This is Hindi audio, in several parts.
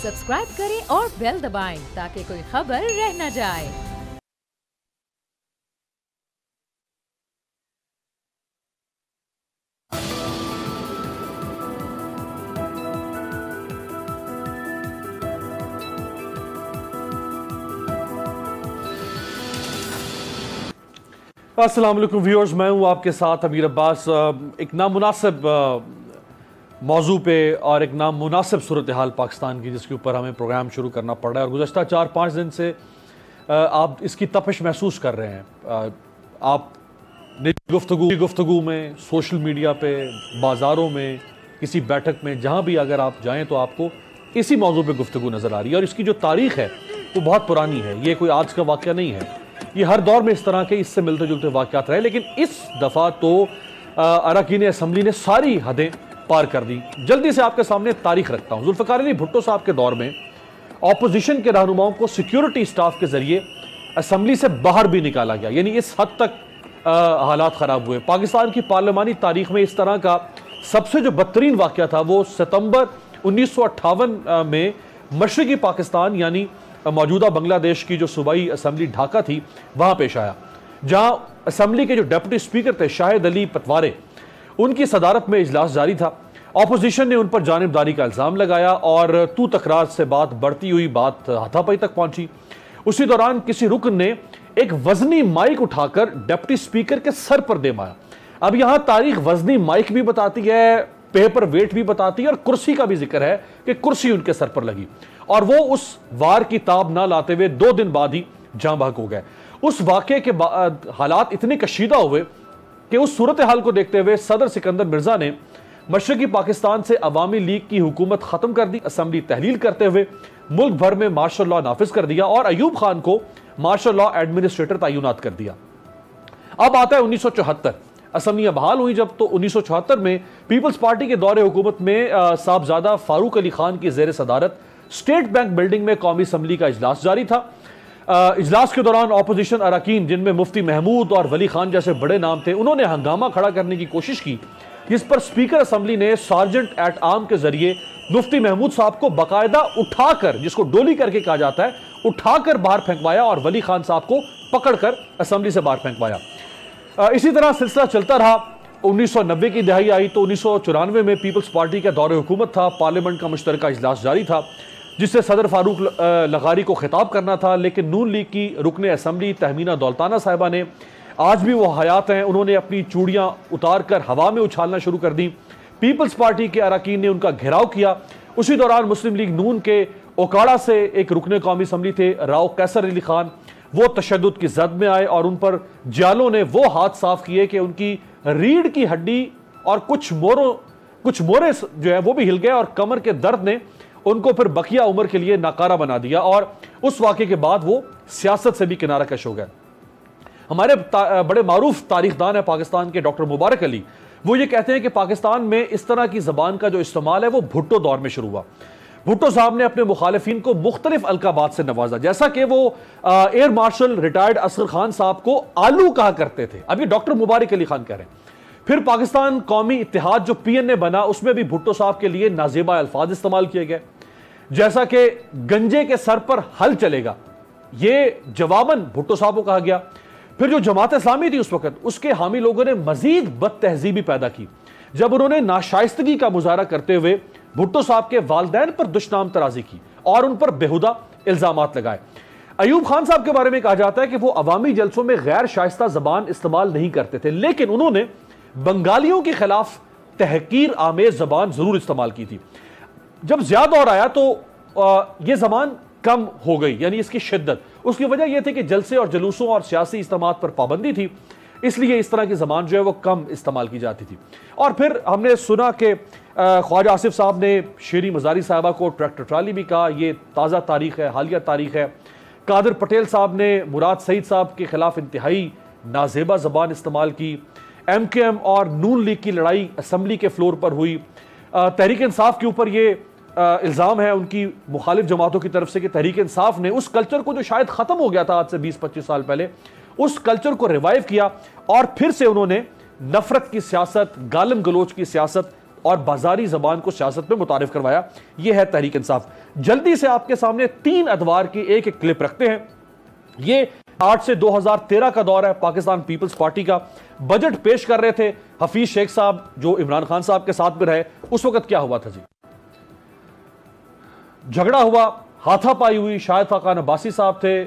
सब्सक्राइब करें और बेल दबाएं ताकि कोई खबर रह न जाए। अस्सलाम वालेकुम व्यूअर्स, मैं हूं आपके साथ अमीर अब्बास। एक नामुनासिब मौजू पे और एक नामुनासिब सूरत हाल पाकिस्तान की, जिसके ऊपर हमें प्रोग्राम शुरू करना पड़ रहा है और गुज़श्ता 4-5 दिन से आप इसकी तपिश महसूस कर रहे हैं। आप गुफ्तगू में, सोशल मीडिया पे, बाज़ारों में, किसी बैठक में, जहाँ भी अगर आप जाएँ तो आपको इसी मौजू पे गुफ्तगू नज़र आ रही है। और इसकी जो तारीख़ है वो बहुत पुरानी है, ये कोई आज का वाक़या नहीं है। ये हर दौर में इस तरह के इससे मिलते जुलते वाक़यात रहे, लेकिन इस दफ़ा तो अरकान असम्बली ने सारी हदें पार कर दी। जल्दी से आपके सामने तारीख रखता हूँ। जुल्फ़िकार अली भुट्टो साहब के दौर में ऑपोजिशन के रहनुमाओं को सिक्योरिटी स्टाफ के जरिए असम्बली से बाहर भी निकाला गया, यानी इस हद तक हालात ख़राब हुए। पाकिस्तान की पार्लिमानी तारीख में इस तरह का सबसे जो बदतरीन वाक़या था वो सितंबर 1958 में मशरक़ी पाकिस्तान यानी मौजूदा बांग्लादेश की जो सूबाई असम्बली ढाका थी वहाँ पेश आया, जहाँ असम्बली के जो डिप्टी स्पीकर थे शाहिद अली पटवारे, उनकी सदारत में इजलास जारी था। ऑपोजिशन ने उन पर जानिबदारी का इल्ज़ाम लगाया और तू तकरार से बात बढ़ती हुई बात हाथापाई तक पहुंची। उसी दौरान किसी रुकन ने एक वजनी माइक उठाकर डिप्टी स्पीकर के सर पर दे मारा। अब यहाँ तारीख वजनी माइक भी बताती है, पेपर वेट भी बताती है और कुर्सी का भी जिक्र है कि कुर्सी उनके सर पर लगी और वो उस वार की ताब ना लाते हुए 2 दिन बाद ही जाँ बहक हो गए। उस वाक़े के बाद हालात इतने कशीदा हुए कि उस सूरत हाल को देखते हुए सदर सिकंदर मिर्जा ने मशरक़ी पाकिस्तान से अवामी लीग की हुकूमत ख़त्म कर दी। असम्बली तहलील करते हुए मुल्क भर में मार्शल लॉ नाफिज कर दिया और अयूब खान को मार्शल लॉ एडमिनिस्ट्रेटर तैनात कर दिया। अब आता है 1974। असम्बलियाँ बहाल हुई जब, तो 1974 में पीपल्स पार्टी के दौरे हुकूमत में साहबजादा फारूक अली खान की ज़ेर सदारत स्टेट बैंक बिल्डिंग में कौमी असम्बली का इजलास जारी था। इजलास के दौरान ऑपोजिशन अरकान, जिनमें मुफ्ती महमूद और वली खान जैसे बड़े नाम थे, उन्होंने हंगामा खड़ा करने की कोशिश की, जिस पर स्पीकर असम्बली ने सार्जेंट एट आर्म के जरिए मुफ्ती महमूद साहब को बाकायदा उठाकर, जिसको डोली करके कहा जाता है, उठाकर बाहर फेंकवाया और वली खान साहब को पकड़कर असम्बली से बाहर फेंकवाया। इसी तरह सिलसिला चलता रहा। 1990 की दहाई आई तो 1994 में पीपल्स पार्टी का दौरे हुकूमत था। पार्लियामेंट का मुश्तरका इजलास जारी था जिससे सदर फारूक लगारी को खिताब करना था, लेकिन नून लीग की रुकने असम्बली तहमीना दौलताना साहिबा ने, आज भी वो हयात हैं, उन्होंने अपनी चूड़ियाँ उतार कर हवा में उछालना शुरू कर दी। पीपल्स पार्टी के अरकान ने उनका घेराव किया। उसी दौरान मुस्लिम लीग नून के ओकाड़ा से एक रुकने कौमी असम्बली थे राव कैसर अली खान, वो तशद्दुद की जद में आए और उन पर जालों ने वो हाथ साफ किए कि उनकी रीढ़ की हड्डी और कुछ मोरे जो है वो भी हिल गए और कमर के दर्द ने उनको फिर बकिया उम्र के लिए नाकारा बना दिया और उस वाक़े के बाद वो सियासत से भी किनारा कश हो गए। हमारे बड़े मारूफ तारीखदान है पाकिस्तान के डॉक्टर मुबारक अली, वो ये कहते हैं कि पाकिस्तान में इस तरह की ज़बान का जो इस्तेमाल है वो भुट्टो दौर में शुरू हुआ। भुट्टो साहब ने अपने मुखालिफिन को मुख्तलिफ अलकाबात से नवाजा, जैसा कि वो air marshal retired Asghar Khan साहब को आलू कहा करते थे। अभी डॉक्टर मुबारक अली खान कह रहे हैं। फिर पाकिस्तान कौमी इत्तेहाद जो PNA बना, उसमें भी भुट्टो साहब के लिए नाजेबा अल्फाज इस्तेमाल किए गए, जैसा कि गंजे के सर पर हल चलेगा, ये जवाबन भुट्टो साहब को कहा गया। फिर जो जमात इस्लामी थी उस वक्त, उसके हामी लोगों ने मजीद बद तहजीबी पैदा की जब उन्होंने नाशाइस्तगी का मुजाहरा करते हुए भुट्टो साहब के वालदैन पर दुश्नाम तराजी की और उन पर बेहुदा इल्जामात लगाए। अयूब खान साहब के बारे में कहा जाता है कि वो अवामी जलसों में गैर शाइस्ता जबान इस्तेमाल नहीं करते थे, लेकिन उन्होंने बंगालियों के खिलाफ तहकीर आमेज जबान जरूर इस्तेमाल की थी। जब ज़िया दौर आया तो यह जबान कम हो गई, यानी इसकी शिद्दत। उसकी वजह यह थी कि जलसे और जलूसों और सियासी इस्तेमाल पर पाबंदी थी, इसलिए इस तरह की ज़बान जो है वो कम इस्तेमाल की जाती थी। और फिर हमने सुना कि ख्वाजा आसिफ साहब ने शेरी मजारी साहबा को ट्रैक्टर ट्राली भी कहा, ये ताज़ा तारीख है, हालिया तारीख है। कादिर पटेल साहब ने मुराद सईद साहब के खिलाफ इंतहाई नाजेबा ज़बान इस्तेमाल की। MKM और नून लीग की लड़ाई असम्बली के फ्लोर पर हुई। तहरीक इंसाफ के ऊपर ये इल्ज़ाम है उनकी मुखालिफ जमातों की तरफ से कि तहरीक इंसाफ ने उस कल्चर को जो शायद ख़त्म हो गया था आज से 20-25 साल पहले, उस कल्चर को रिवाइव किया और फिर से उन्होंने नफरत की सियासत, गालम गलोच की सियासत और बाजारी जबान को सियासत में मुतारिफ करवाया। यह है तहरीक इंसाफ। जल्दी से आपके सामने 3 अदवार की एक एक क्लिप रखते हैं। ये 8 से 2013 का दौर है पाकिस्तान पीपल्स पार्टी का। बजट पेश कर रहे थे हफीज शेख साहब, जो इमरान खान साहब के साथ में रहे। उस वक्त क्या हुआ था जी? झगड़ा हुआ, हाथापाई हुई। शायद खान अब्बासी साहब थे,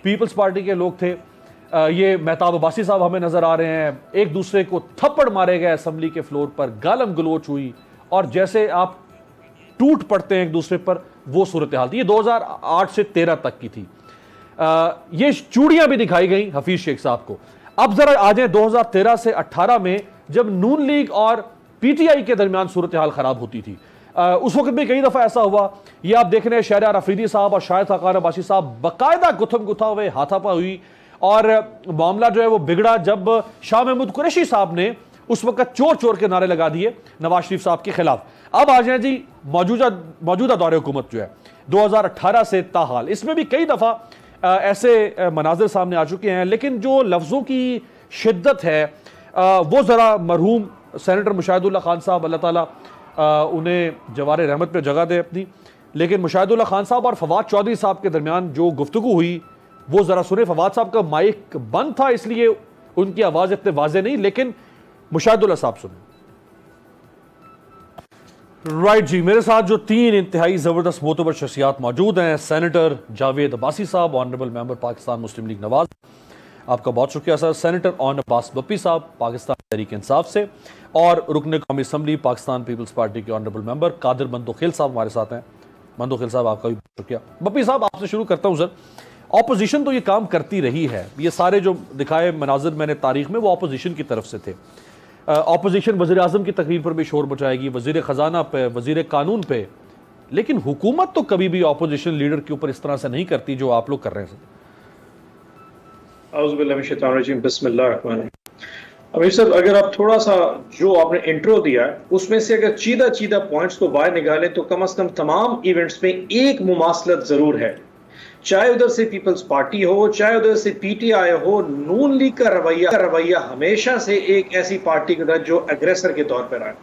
पीपल्स पार्टी के लोग थे, ये मेहताब अब्बासी साहब हमें नजर आ रहे हैं। एक दूसरे को थप्पड़ मारे गए असेंबली के फ्लोर पर, गालम गलोच हुई और जैसे आप टूट पड़ते हैं एक दूसरे पर, वो सूरत हाल थी। ये 2008 से 13 तक की थी। ये चूड़ियां भी दिखाई गई हफीज शेख साहब को। अब जरा आ जाए 2013 से 18 में, जब नून लीग और पीटीआई के दरमियान सूरत हाल खराब होती थी। उस वक्त भी कई दफा ऐसा हुआ। ये आप देख रहे हैं शहरयार अफरीदी साहब और शाहिद खान अब्बासी साहब बाकायदा गुथम गुथा हुए, हाथापा हुई और मामला जो है वो बिगड़ा जब शाह महमूद कुरैशी साहब ने उस वक्त चोर चोर के नारे लगा दिए नवाज शरीफ साहब के खिलाफ। अब आ जाए जी मौजूदा दौरे हुकूमत जो है 2018 से ताहाल, इसमें भी कई दफा ऐसे मनाजिर सामने आ चुके हैं, लेकिन जो लफ्जों की शिद्दत है वो जरा मरहूम सेनेटर मुशाहिदुल्लाह खान साहब, अल्लाह ताला उन्हें जवारे रहमत पे जगह दे अपनी, लेकिन मुशाहिदुल्लाह खान साहब और फवाद चौधरी साहब के दरमियान जो गुफ्तगू हुई वो जरा सुने। फवाद साहब का माइक बंद था इसलिए उनकी आवाज इतने वाजे नहीं, लेकिन मुशाहिदुल्लाह साहब सुने। राइट जी, मेरे साथ जो 3 इंतहाई जबरदस्त मोतबर शख्सियात मौजूद हैं, सेनेटर जावेद अब्बासी साहब, ऑनरेबल मेंबर पाकिस्तान मुस्लिम लीग नवाज, आपका बहुत शुक्रिया sir. Senator on Abbas Bappi साहब पाकिस्तान तहरीक इंसाफ से, और रुकन कौमी असम्बली पाकिस्तान पीपल्स पार्टी के ऑनरेबल मेंबर कादिर मंदोखिल साहब हमारे साथ हैं। मंदोखिल साहब आपका भी बहुत शुक्रिया। बप्पी साहब आपसे शुरू करता हूँ सर। ऑपोजिशन तो ये काम करती रही है, ये सारे जो दिखाए मनाजिर मैंने तारीख में वो ऑपोजिशन की तरफ से थे। ऑपोजिशन वज़ीर आज़म की तकरीर पर भी शोर मचाएगी, वज़ीर ख़जाना पे, वज़ीर कानून पे, लेकिन हुकूमत तो कभी भी ऑपोजिशन लीडर के ऊपर इस तरह से नहीं करती जो आप लोग कर रहे हैं सर। अमीर साहब, अगर आप थोड़ा सा जो आपने इंट्रो दिया है उसमें से अगर चीदा पॉइंट्स को बाहर निकालें तो कम से कम तमाम इवेंट्स में एक मुमासलत जरूर है, चाहे उधर से पीपल्स पार्टी हो, चाहे उधर से पीटीआई हो। नून लीग का रवैया हमेशा से एक ऐसी पार्टी की तरह जो एग्रेसर के तौर पर आए।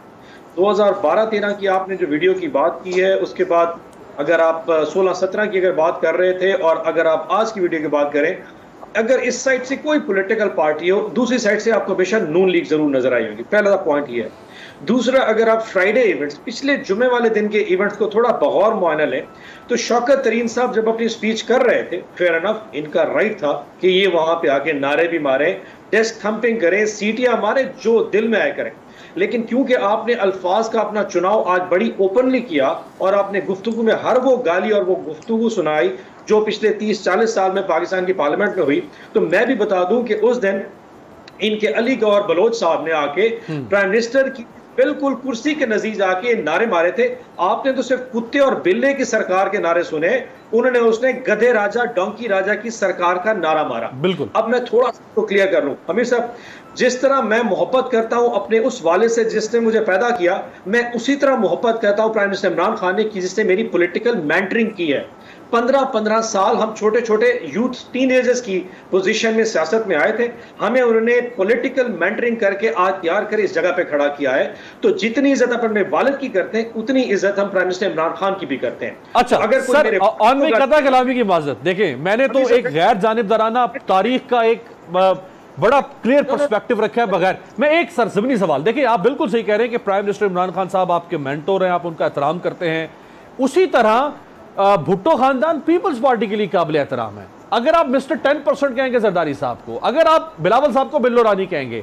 2012-13 की आपने जो वीडियो की बात की है, उसके बाद अगर आप 16-17 की अगर बात कर रहे थे, और अगर आप आज की वीडियो की बात करें, अगर इस साइड से कोई पॉलिटिकल पार्टी हो, दूसरी साइड से आपको हमेशा नून लीग जरूर नजर आई होगी। पहला पॉइंट ये है। दूसरा, अगर आप फ्राइडे इवेंट्स, पिछले जुमे वाले दिन के इवेंट्स को थोड़ा बगौर मुआयना लें तो शौकत तरीन साहब जब अपनी स्पीच कर रहे थे, फेयर एनफ, इनका राइट था कि ये वहां पे आके नारे भी मारे, डेस्क थंपिंग करें, सीटियां मारे, जो दिल में आए करें। लेकिन क्योंकि आपने अल्फाज का अपना चुनाव आज बड़ी ओपनली किया और आपने गुफ्तगू में हर वो गाली और वो गुफ्तगू सुनाई जो पिछले 30-40 साल में पाकिस्तान की पार्लियामेंट में हुई, तो मैं भी बता दूं कि उस दिन इनके अली गौर बलोच साहब ने आके प्राइम मिनिस्टर की बिल्कुल कुर्सी के नजीज आके नारे मारे थे। आपने तो सिर्फ कुत्ते और बिल्ले की सरकार के नारे सुने, उसने गधे राजा, डोंकी राजा की सरकार का नारा मारा। बिल्कुल। अब मैं थोड़ा सा तो क्लियर कर लूं अमीर साहब, जिस तरह मैं मोहब्बत करता हूं अपने उस वाले से जिसने मुझे पैदा किया, मैं उसी तरह मोहब्बत करता हूं प्राइम मिनिस्टर इमरान खान ने की जिसने मेरी पॉलिटिकल मेंटरिंग की है। 15-15 साल हम छोटे छोटे यूथ टीनेजर्स की पोजीशन में सियासत में आए थे, हमें उन्होंने पॉलिटिकल मेंटरिंग करके आज तैयार कर इस जगह पे खड़ा किया है। तो जितनी इज्जत अपन अपने वालिद की करते हैं उतनी इज्जत हम प्राइम मिनिस्टर इमरान खान की भी करते हैं। अच्छा, अगर कोई मेरे कथा कलामी की इजाजत देखें, मैंने तो एक गैर जानिबदाराना तारीख का एक बड़ा क्लियर पर्सपेक्टिव रखा है बगैर। मैं एक सरजमीनी सवाल, देखिए आप बिल्कुल सही कह रहे हैं कि प्राइम मिनिस्टर इमरान खान साहब आपके मेंटोर हैं, आप उनका एहतराम करते हैं। उसी तरह भुट्टो खानदान पीपल्स पार्टी के लिए काबिल एहतराम है। अगर आप मिस्टर 10% कहेंगे जरदारी साहब को, अगर आप बिलावल साहब को बिल्लो रानी कहेंगे,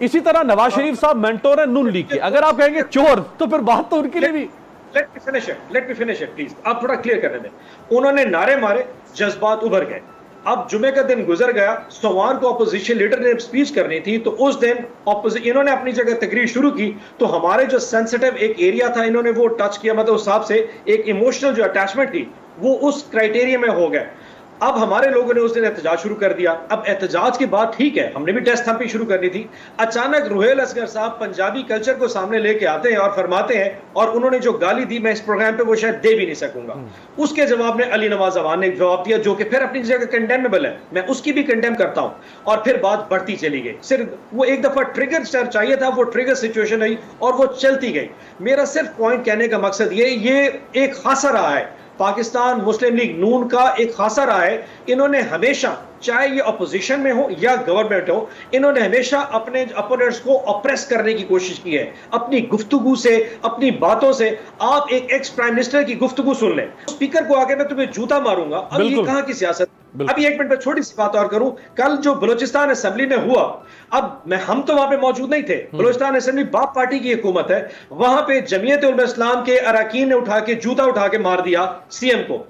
इसी तरह नवाज शरीफ साहब मेंटोर है नून लीग के, अगर आप कहेंगे चोर, तो फिर बात तो उनके लिए भी। Let me finish it please, आप थोड़ा क्लियर करने दें। उन्होंने नारे मारे, जज्बात उभर गए। अब जुमे का दिन गुजर गया, सोमवार को अपोजिशन लीडर ने स्पीच करनी थी, तो उस दिन इन्होंने अपनी जगह तकरीर शुरू की, तो हमारे जो सेंसिटिव एक एरिया था इन्होंने वो टच किया, मतलब उस हिसाब से एक इमोशनल जो अटैचमेंट थी वो उस क्राइटेरिया में हो गया। अब हमारे लोगों ने उस दिन एहतजाज शुरू कर दिया। अब एहतजाज के बाद ठीक है, हमने भी टेस्ट थंपिंग शुरू करनी थी। अचानक रुहेल असगर साहब पंजाबी कल्चर को सामने लेके आते हैं और फरमाते हैं, और उन्होंने जो गाली दी मैं इस प्रोग्राम पे वो शायद दे भी नहीं सकूंगा। उसके जवाब में अली नवाज अवान ने जवाब दिया जो कि फिर अपनी जगह कंडेमेबल है, मैं उसकी भी कंडेम करता हूं। और फिर बात बढ़ती चली गई। सिर्फ वो एक दफा ट्रिगर चाहिए था, वो ट्रिगर सिचुएशन आई और वो चलती गई। मेरा सिर्फ पॉइंट कहने का मकसद ये एक खासा रहा है, पाकिस्तान मुस्लिम लीग नून का एक खासा रहा है। इन्होंने हमेशा, चाहे ये अपोजिशन में हो या गवर्नमेंट हो, इन्होंने हमेशा अपने अपोनेंट्स को ऑप्रेस करने की कोशिश की है अपनी गुफ्तगू से, अपनी बातों से। आप एक एक्स प्राइम मिनिस्टर की गुफ्तगू सुन लें, स्पीकर को आके मैं तुम्हें जूता मारूंगा। अब ये कहां की सियासत। अभी एक मिनट पर छोटी सी बात और करूं, कल जो बलूचिस्तान असेंबली में हुआ, अब हम तो वहां पे मौजूद नहीं थे। बलूचिस्तान असेंबली बाप पार्टी की हुकूमत है, वहां पे जमीयत उलमा इस्लाम के अरकान ने उठा के जूता उठा के मार दिया सीएम को।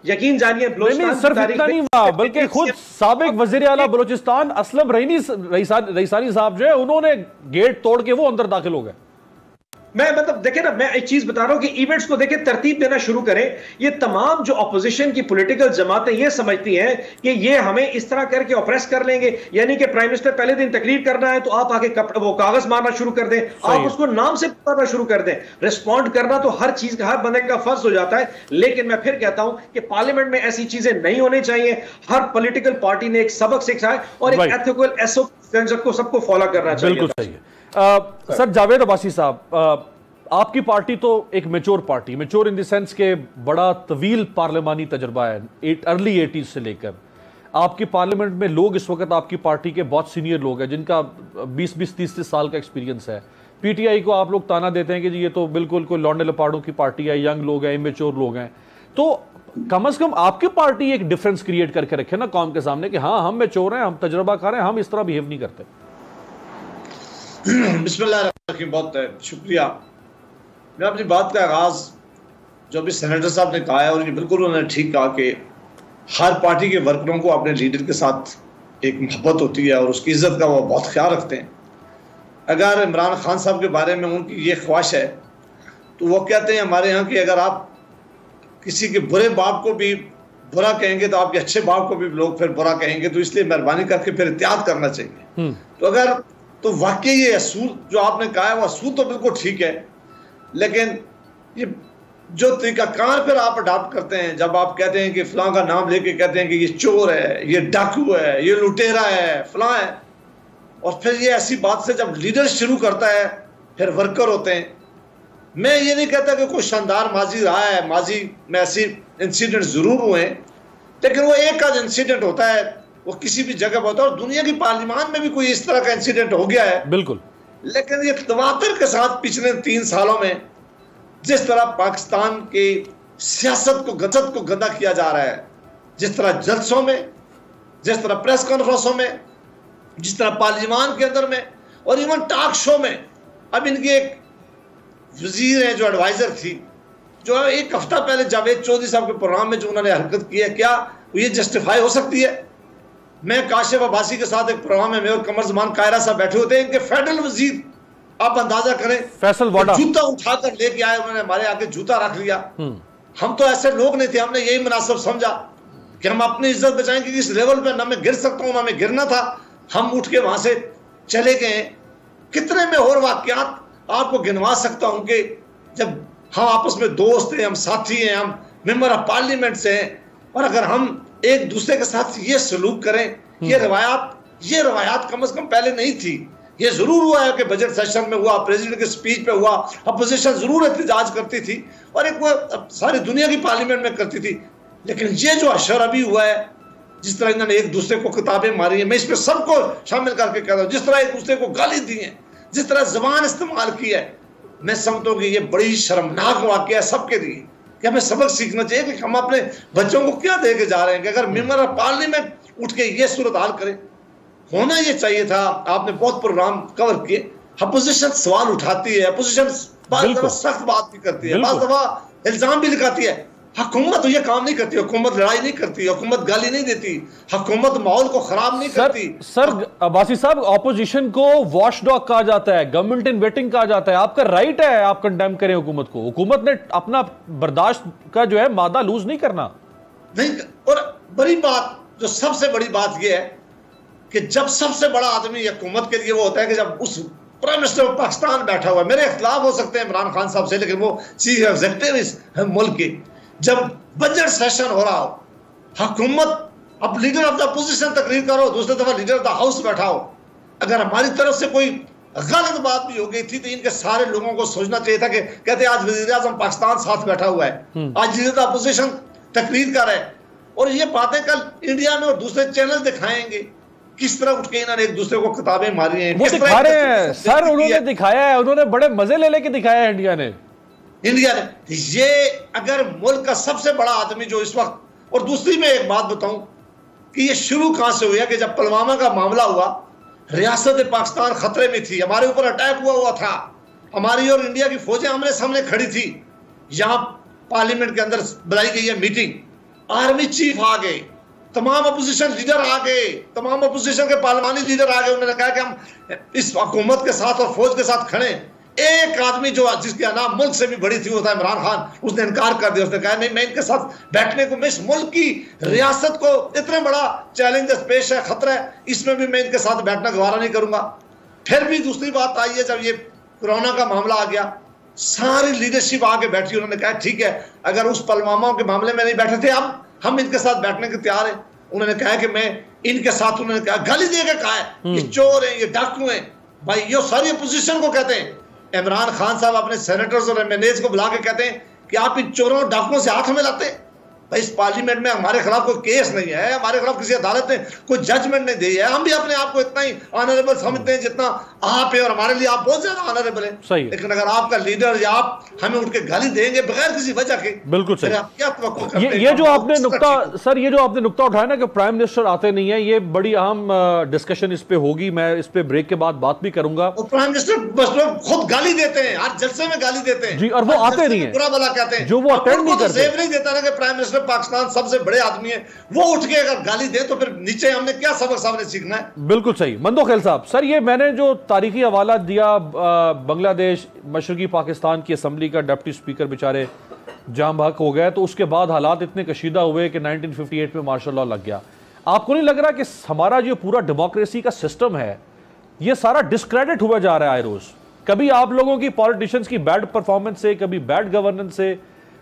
यकीन जानिए बल्कि खुद साबिक वजीर आला बलूचिस्तान असलम रईसानी साहब जो है, उन्होंने गेट तोड़ के वो अंदर दाखिल हो गए। मैं मतलब देखें ना, मैं एक चीज बता रहा हूं कि इवेंट्स को देखें, तरतीब देना शुरू करें। ये तमाम जो अपोजिशन की पॉलिटिकल जमातें ये समझती हैं कि ये हमें इस तरह करके ऑप्रेस कर लेंगे, यानी कि प्राइम मिनिस्टर पहले दिन तकरीर करना है तो आप आके वो कागज मारना शुरू कर दें, आप उसको नाम से पुकारना शुरू कर दें। रिस्पॉन्ड करना तो हर चीज का, हर बंदे का फर्ज हो जाता है। लेकिन मैं फिर कहता हूं कि पार्लियामेंट में ऐसी चीजें नहीं होनी चाहिए। हर पॉलिटिकल पार्टी ने एक सबक सीखा है और एक एथिकल एसओपी को सबको फॉलो करना चाहिए। बिल्कुल सही है। सर जावेद अब्बासी साहब, आपकी पार्टी तो एक mature party, mature in the sense के बड़ा तवील पार्लिमानी तजर्बा है, अर्ली 80s से लेकर। आपकी पार्लियामेंट में लोग इस वक्त आपकी पार्टी के बहुत सीनियर लोग हैं जिनका 20-30 साल का एक्सपीरियंस है। पीटीआई को आप लोग ताना देते हैं कि जी ये तो बिल्कुल कोई लौंडे लपाड़ों की पार्टी है, यंग लोग हैं, इमेच्योर लोग हैं। तो कम से कम आपकी पार्टी एक डिफरेंस क्रिएट करके रखे ना कौम के सामने कि हाँ हम मेच्योर हैं, हम तजर्बाकार हैं, हम इस तरह बिहेव नहीं करते। बिस्मिल्लाह, बहुत शुक्रिया। मैं अपनी बात का आगाज जो अभी सेनेटर साहब ने कहा है, और ये बिल्कुल उन्होंने ठीक कहा कि हर पार्टी के वर्करों को अपने लीडर के साथ एक मोहब्बत होती है और उसकी इज्जत का वो बहुत ख्याल रखते हैं। अगर इमरान खान साहब के बारे में उनकी ये ख्वाहिश है तो वो कहते हैं हमारे यहाँ कि अगर आप किसी के बुरे बाप को भी बुरा कहेंगे तो आपके अच्छे बाप को भी लोग फिर बुरा कहेंगे, तो इसलिए मेहरबानी करके फिर एहतियात करना चाहिए। तो अगर तो वाकई ये असूल जो आपने कहा है वो असूल तो बिल्कुल ठीक है, लेकिन ये जो तरीकाकार फिर आप अडॉप्ट करते हैं, जब आप कहते हैं कि फलां का नाम लेके कहते हैं कि ये चोर है, ये डाकू है, ये लुटेरा है, फलां है, और फिर ये ऐसी बात से जब लीडर शुरू करता है फिर वर्कर होते हैं। मैं ये नहीं कहता कि कोई शानदार माजी रहा है, माजी में ऐसे इंसिडेंट जरूर हुए हैं, लेकिन वो एक आध इंसिडेंट होता है, वो किसी भी जगह होता है, और दुनिया की पार्लियामान में भी कोई इस तरह का इंसिडेंट हो गया है बिल्कुल। लेकिन ये तवातर के साथ पिछले 3 सालों में जिस तरह पाकिस्तान की सियासत को गंदा किया जा रहा है, जिस तरह जलसों में, जिस तरह प्रेस कॉन्फ्रेंसों में, जिस तरह पार्लियामान के अंदर में, और इवन टॉक शो में। अब इनकी एक वजीर है जो एडवाइजर थी, जो एक हफ्ता पहले जावेद चौधरी साहब के प्रोग्राम में जो उन्होंने हरकत की है, क्या ये जस्टिफाई हो सकती है? मैं काशिफ अब्बासी के साथ एक प्रोग्राम में, और कमर जमान कायरा साहब बैठे होते हैं, इनके फेडरल वजीर, आप अंदाजा करें, फैसल वाडा जूता उठाकर लेके आए, उन्होंने हमारे आगे जूता रख लिया। हम तो ऐसे लोग नहीं थे, हमने यही मुनासिब समझा कि हम अपनी इज्जत बचाएं, कि इस लेवल पे ना मैं गिर सकता हूं ना मैं गिरना था। हम उठ के वहां से चले गए। कितने में और वाकयात आपको गिनवा सकता हूं कि जब हम आपस में दोस्त हैं, हम साथी हैं, हम मेंबर ऑफ पार्लियामेंट से हैं, और अगर हम एक दूसरे के साथ ये सलूक करें, ये रवायात कम से कम पहले नहीं थी। ये जरूर हुआ है कि बजट सेशन में हुआ, प्रेसिडेंट के स्पीच पे हुआ, अपोजिशन जरूर एहतजाज करती थी और एक वो सारी दुनिया की पार्लियामेंट में करती थी, लेकिन ये जो अशर अभी हुआ है, जिस तरह इन्होंने एक दूसरे को किताबें मारी है, मैं इस पर सबको शामिल करके कह रहा हूँ, जिस तरह एक दूसरे को गाली दी है, जिस तरह जबान इस्तेमाल की है, मैं समझता हूँ कि ये बड़ी शर्मनाक वाकया है सबके लिए, कि हमें सबक सीखना चाहिए कि हम अपने बच्चों को क्या दे के जा रहे हैं। कि अगर मेंबर ऑफ पार्लियामेंट उठ के ये सूरत हाल करे, होना ये चाहिए था। आपने बहुत प्रोग्राम कवर किए, अपोजिशन सवाल उठाती है, अपोजिशन सख्त बात भी करती है, बात दफा इल्जाम भी लगाती है। हुकूमत तो ये काम नहीं करती, हुकूमत लड़ाई नहीं करती, हुकूमत गाली नहीं देती, हुकूमत माहौल को खराब नहीं करती। सर अब्बासी साहब, ऑपोजिशन को वॉचडॉग कहा जाता है, गवर्नमेंट इन वेटिंग कहा जाता है। आपका राइट है आप कंडेम करें हुकूमत को। हुकूमत ने अपना बर्दाश्त का जो है मादा लूज नहीं करना। नहीं, और बड़ी बात, जो सबसे बड़ी बात यह है कि जब सबसे बड़ा आदमी हुकूमत के लिए वो होता है कि जब उस प्राइम मिनिस्टर ऑफ पाकिस्तान बैठा हुआ है, मेरे इख्तिलाफ हो सकते हैं इमरान खान साहब से, लेकिन वो चीफ एग्जीक्यूटिव इस मुल्क की, जब बजट सेशन हो रहा हो, हुकूमत अब लीडर ऑफ द अपोजिशन तकरीर करो, दूसरी दफा लीडर ऑफ द हाउस बैठा हो, अगर हमारी तरफ से कोई गलत बात भी हो गई थी तो इनके सारे लोगों को सोचना चाहिए था कि कहते आज वजीर आजम पाकिस्तान साथ बैठा हुआ है, आज लीडर ऑफ अपोजिशन तकरीर कर रहा है, और ये बातें कल इंडिया में और दूसरे चैनल दिखाएंगे किस तरह उठ के इन्होंने एक दूसरे को किताबें मारी हैं, वो दिखा रहे हैं सर, उन्होंने दिखाया है, उन्होंने बड़े मजे ले लेके दिखाया है इंडिया ने। ये अगर मुल्क का सबसे बड़ा आदमी जो इस वक्त, और दूसरी मैं एक बात बताऊं कि ये शुरू कहां से हुआ कि जब पुलवामा का मामला हुआ, रियासत पाकिस्तान खतरे में थी, हमारे ऊपर अटैक हुआ था, हमारी और इंडिया की फौजें आमने सामने खड़ी थी, यहां पार्लियामेंट के अंदर बुलाई गई है मीटिंग, आर्मी चीफ आ गए, तमाम अपोजिशन लीडर आ गए, तमाम अपोजिशन के पार्लियामानी लीडर आ गए, उन्होंने कहा कि हम इस हुकूमत के साथ और फौज के साथ खड़े। एक आदमी जो जिसकी नाम मुल्क से भी बड़ी थी वो था इमरान खान, उसने इनकार कर दिया, उसने कहा नहीं मैं इनके साथ बैठने को, मैं इस मुल्क की रियासत को इतना बड़ा चैलेंज पेश है, खतरा है, इसमें भी मैं इनके साथ बैठना गवारा नहीं करूंगा। फिर भी दूसरी बात आई है, जब ये कोरोना का मामला आ गया, सारी लीडरशिप आके बैठी, उन्होंने कहा ठीक है अगर उस पुलवामा के मामले में नहीं बैठे थे अब हम इनके साथ बैठने के तैयार हैं। उन्होंने कहा कि मैं इनके साथ, उन्होंने कहा गाली देकर कहा है ये चोर हैं, ये डाकू हैं, भाई ये सारी अपोजिशन को कहते हैं। इमरान खान साहब अपने सेनेटर्स और एमएनएज को बुला के कहते हैं कि आप इन चोरों डाकुओं से हाथ मिलाते हैं। भाई इस पार्लियामेंट में हमारे खिलाफ कोई केस नहीं है, हमारे खिलाफ किसी अदालत ने कोई जजमेंट नहीं दी है, हम भी अपने आप को इतना ही ऑनरेबल समझते हैं जितना आप है, और हमारे लिए आप बहुत ज्यादा ऑनरेबल है। सही। लेकिन अगर आपका लीडर या आप हमें उठ के गाली देंगे बगैर किसी वजह के, बिल्कुल सही। आप क्या तवक्को करते हैं? ये जो आपने नुक्ता सर, ये जो आपने नुक्ता उठाया ना कि प्राइम मिनिस्टर आते नहीं है, ये बड़ी अहम डिस्कशन इस पे होगी, मैं इस पे ब्रेक के बाद बात भी करूंगा। प्राइम मिनिस्टर बस खुद गाली देते हैं, हर जलसे में गाली देते हैं जी, और वो आते नहीं है, बुरा भला कहते हैं, जो वो अटेंड नहीं करते, जेब नहीं देता ना कि प्राइम मिनिस्टर पाकिस्तान सबसे बड़े आदमी है, वो उठ के अगर गाली दे तो फिर नीचे हमने क्या सबक सामने सीखना है। बिल्कुल सही। मंदो खेल साहब, सर ये मैंने जो तारीखी हवाला दिया, बांग्लादेश मशरकी पाकिस्तान की असम्बली का डिप्टी स्पीकर बेचारे जाम बहक हो गए, तो उसके बाद हालात इतने कशीदा हुए कि 1958 में मार्शल लॉ लग गया। आपको नहीं लग रहा कि हमारा जो पूरा डेमोक्रेसी का सिस्टम है ये सारा डिस्क्रेडिट हुआ जा रहा है रोज? कभी आप लोगों की पॉलिटिशियंस की बैड परफॉर्मेंस से, कभी बैड गवर्नेंस से,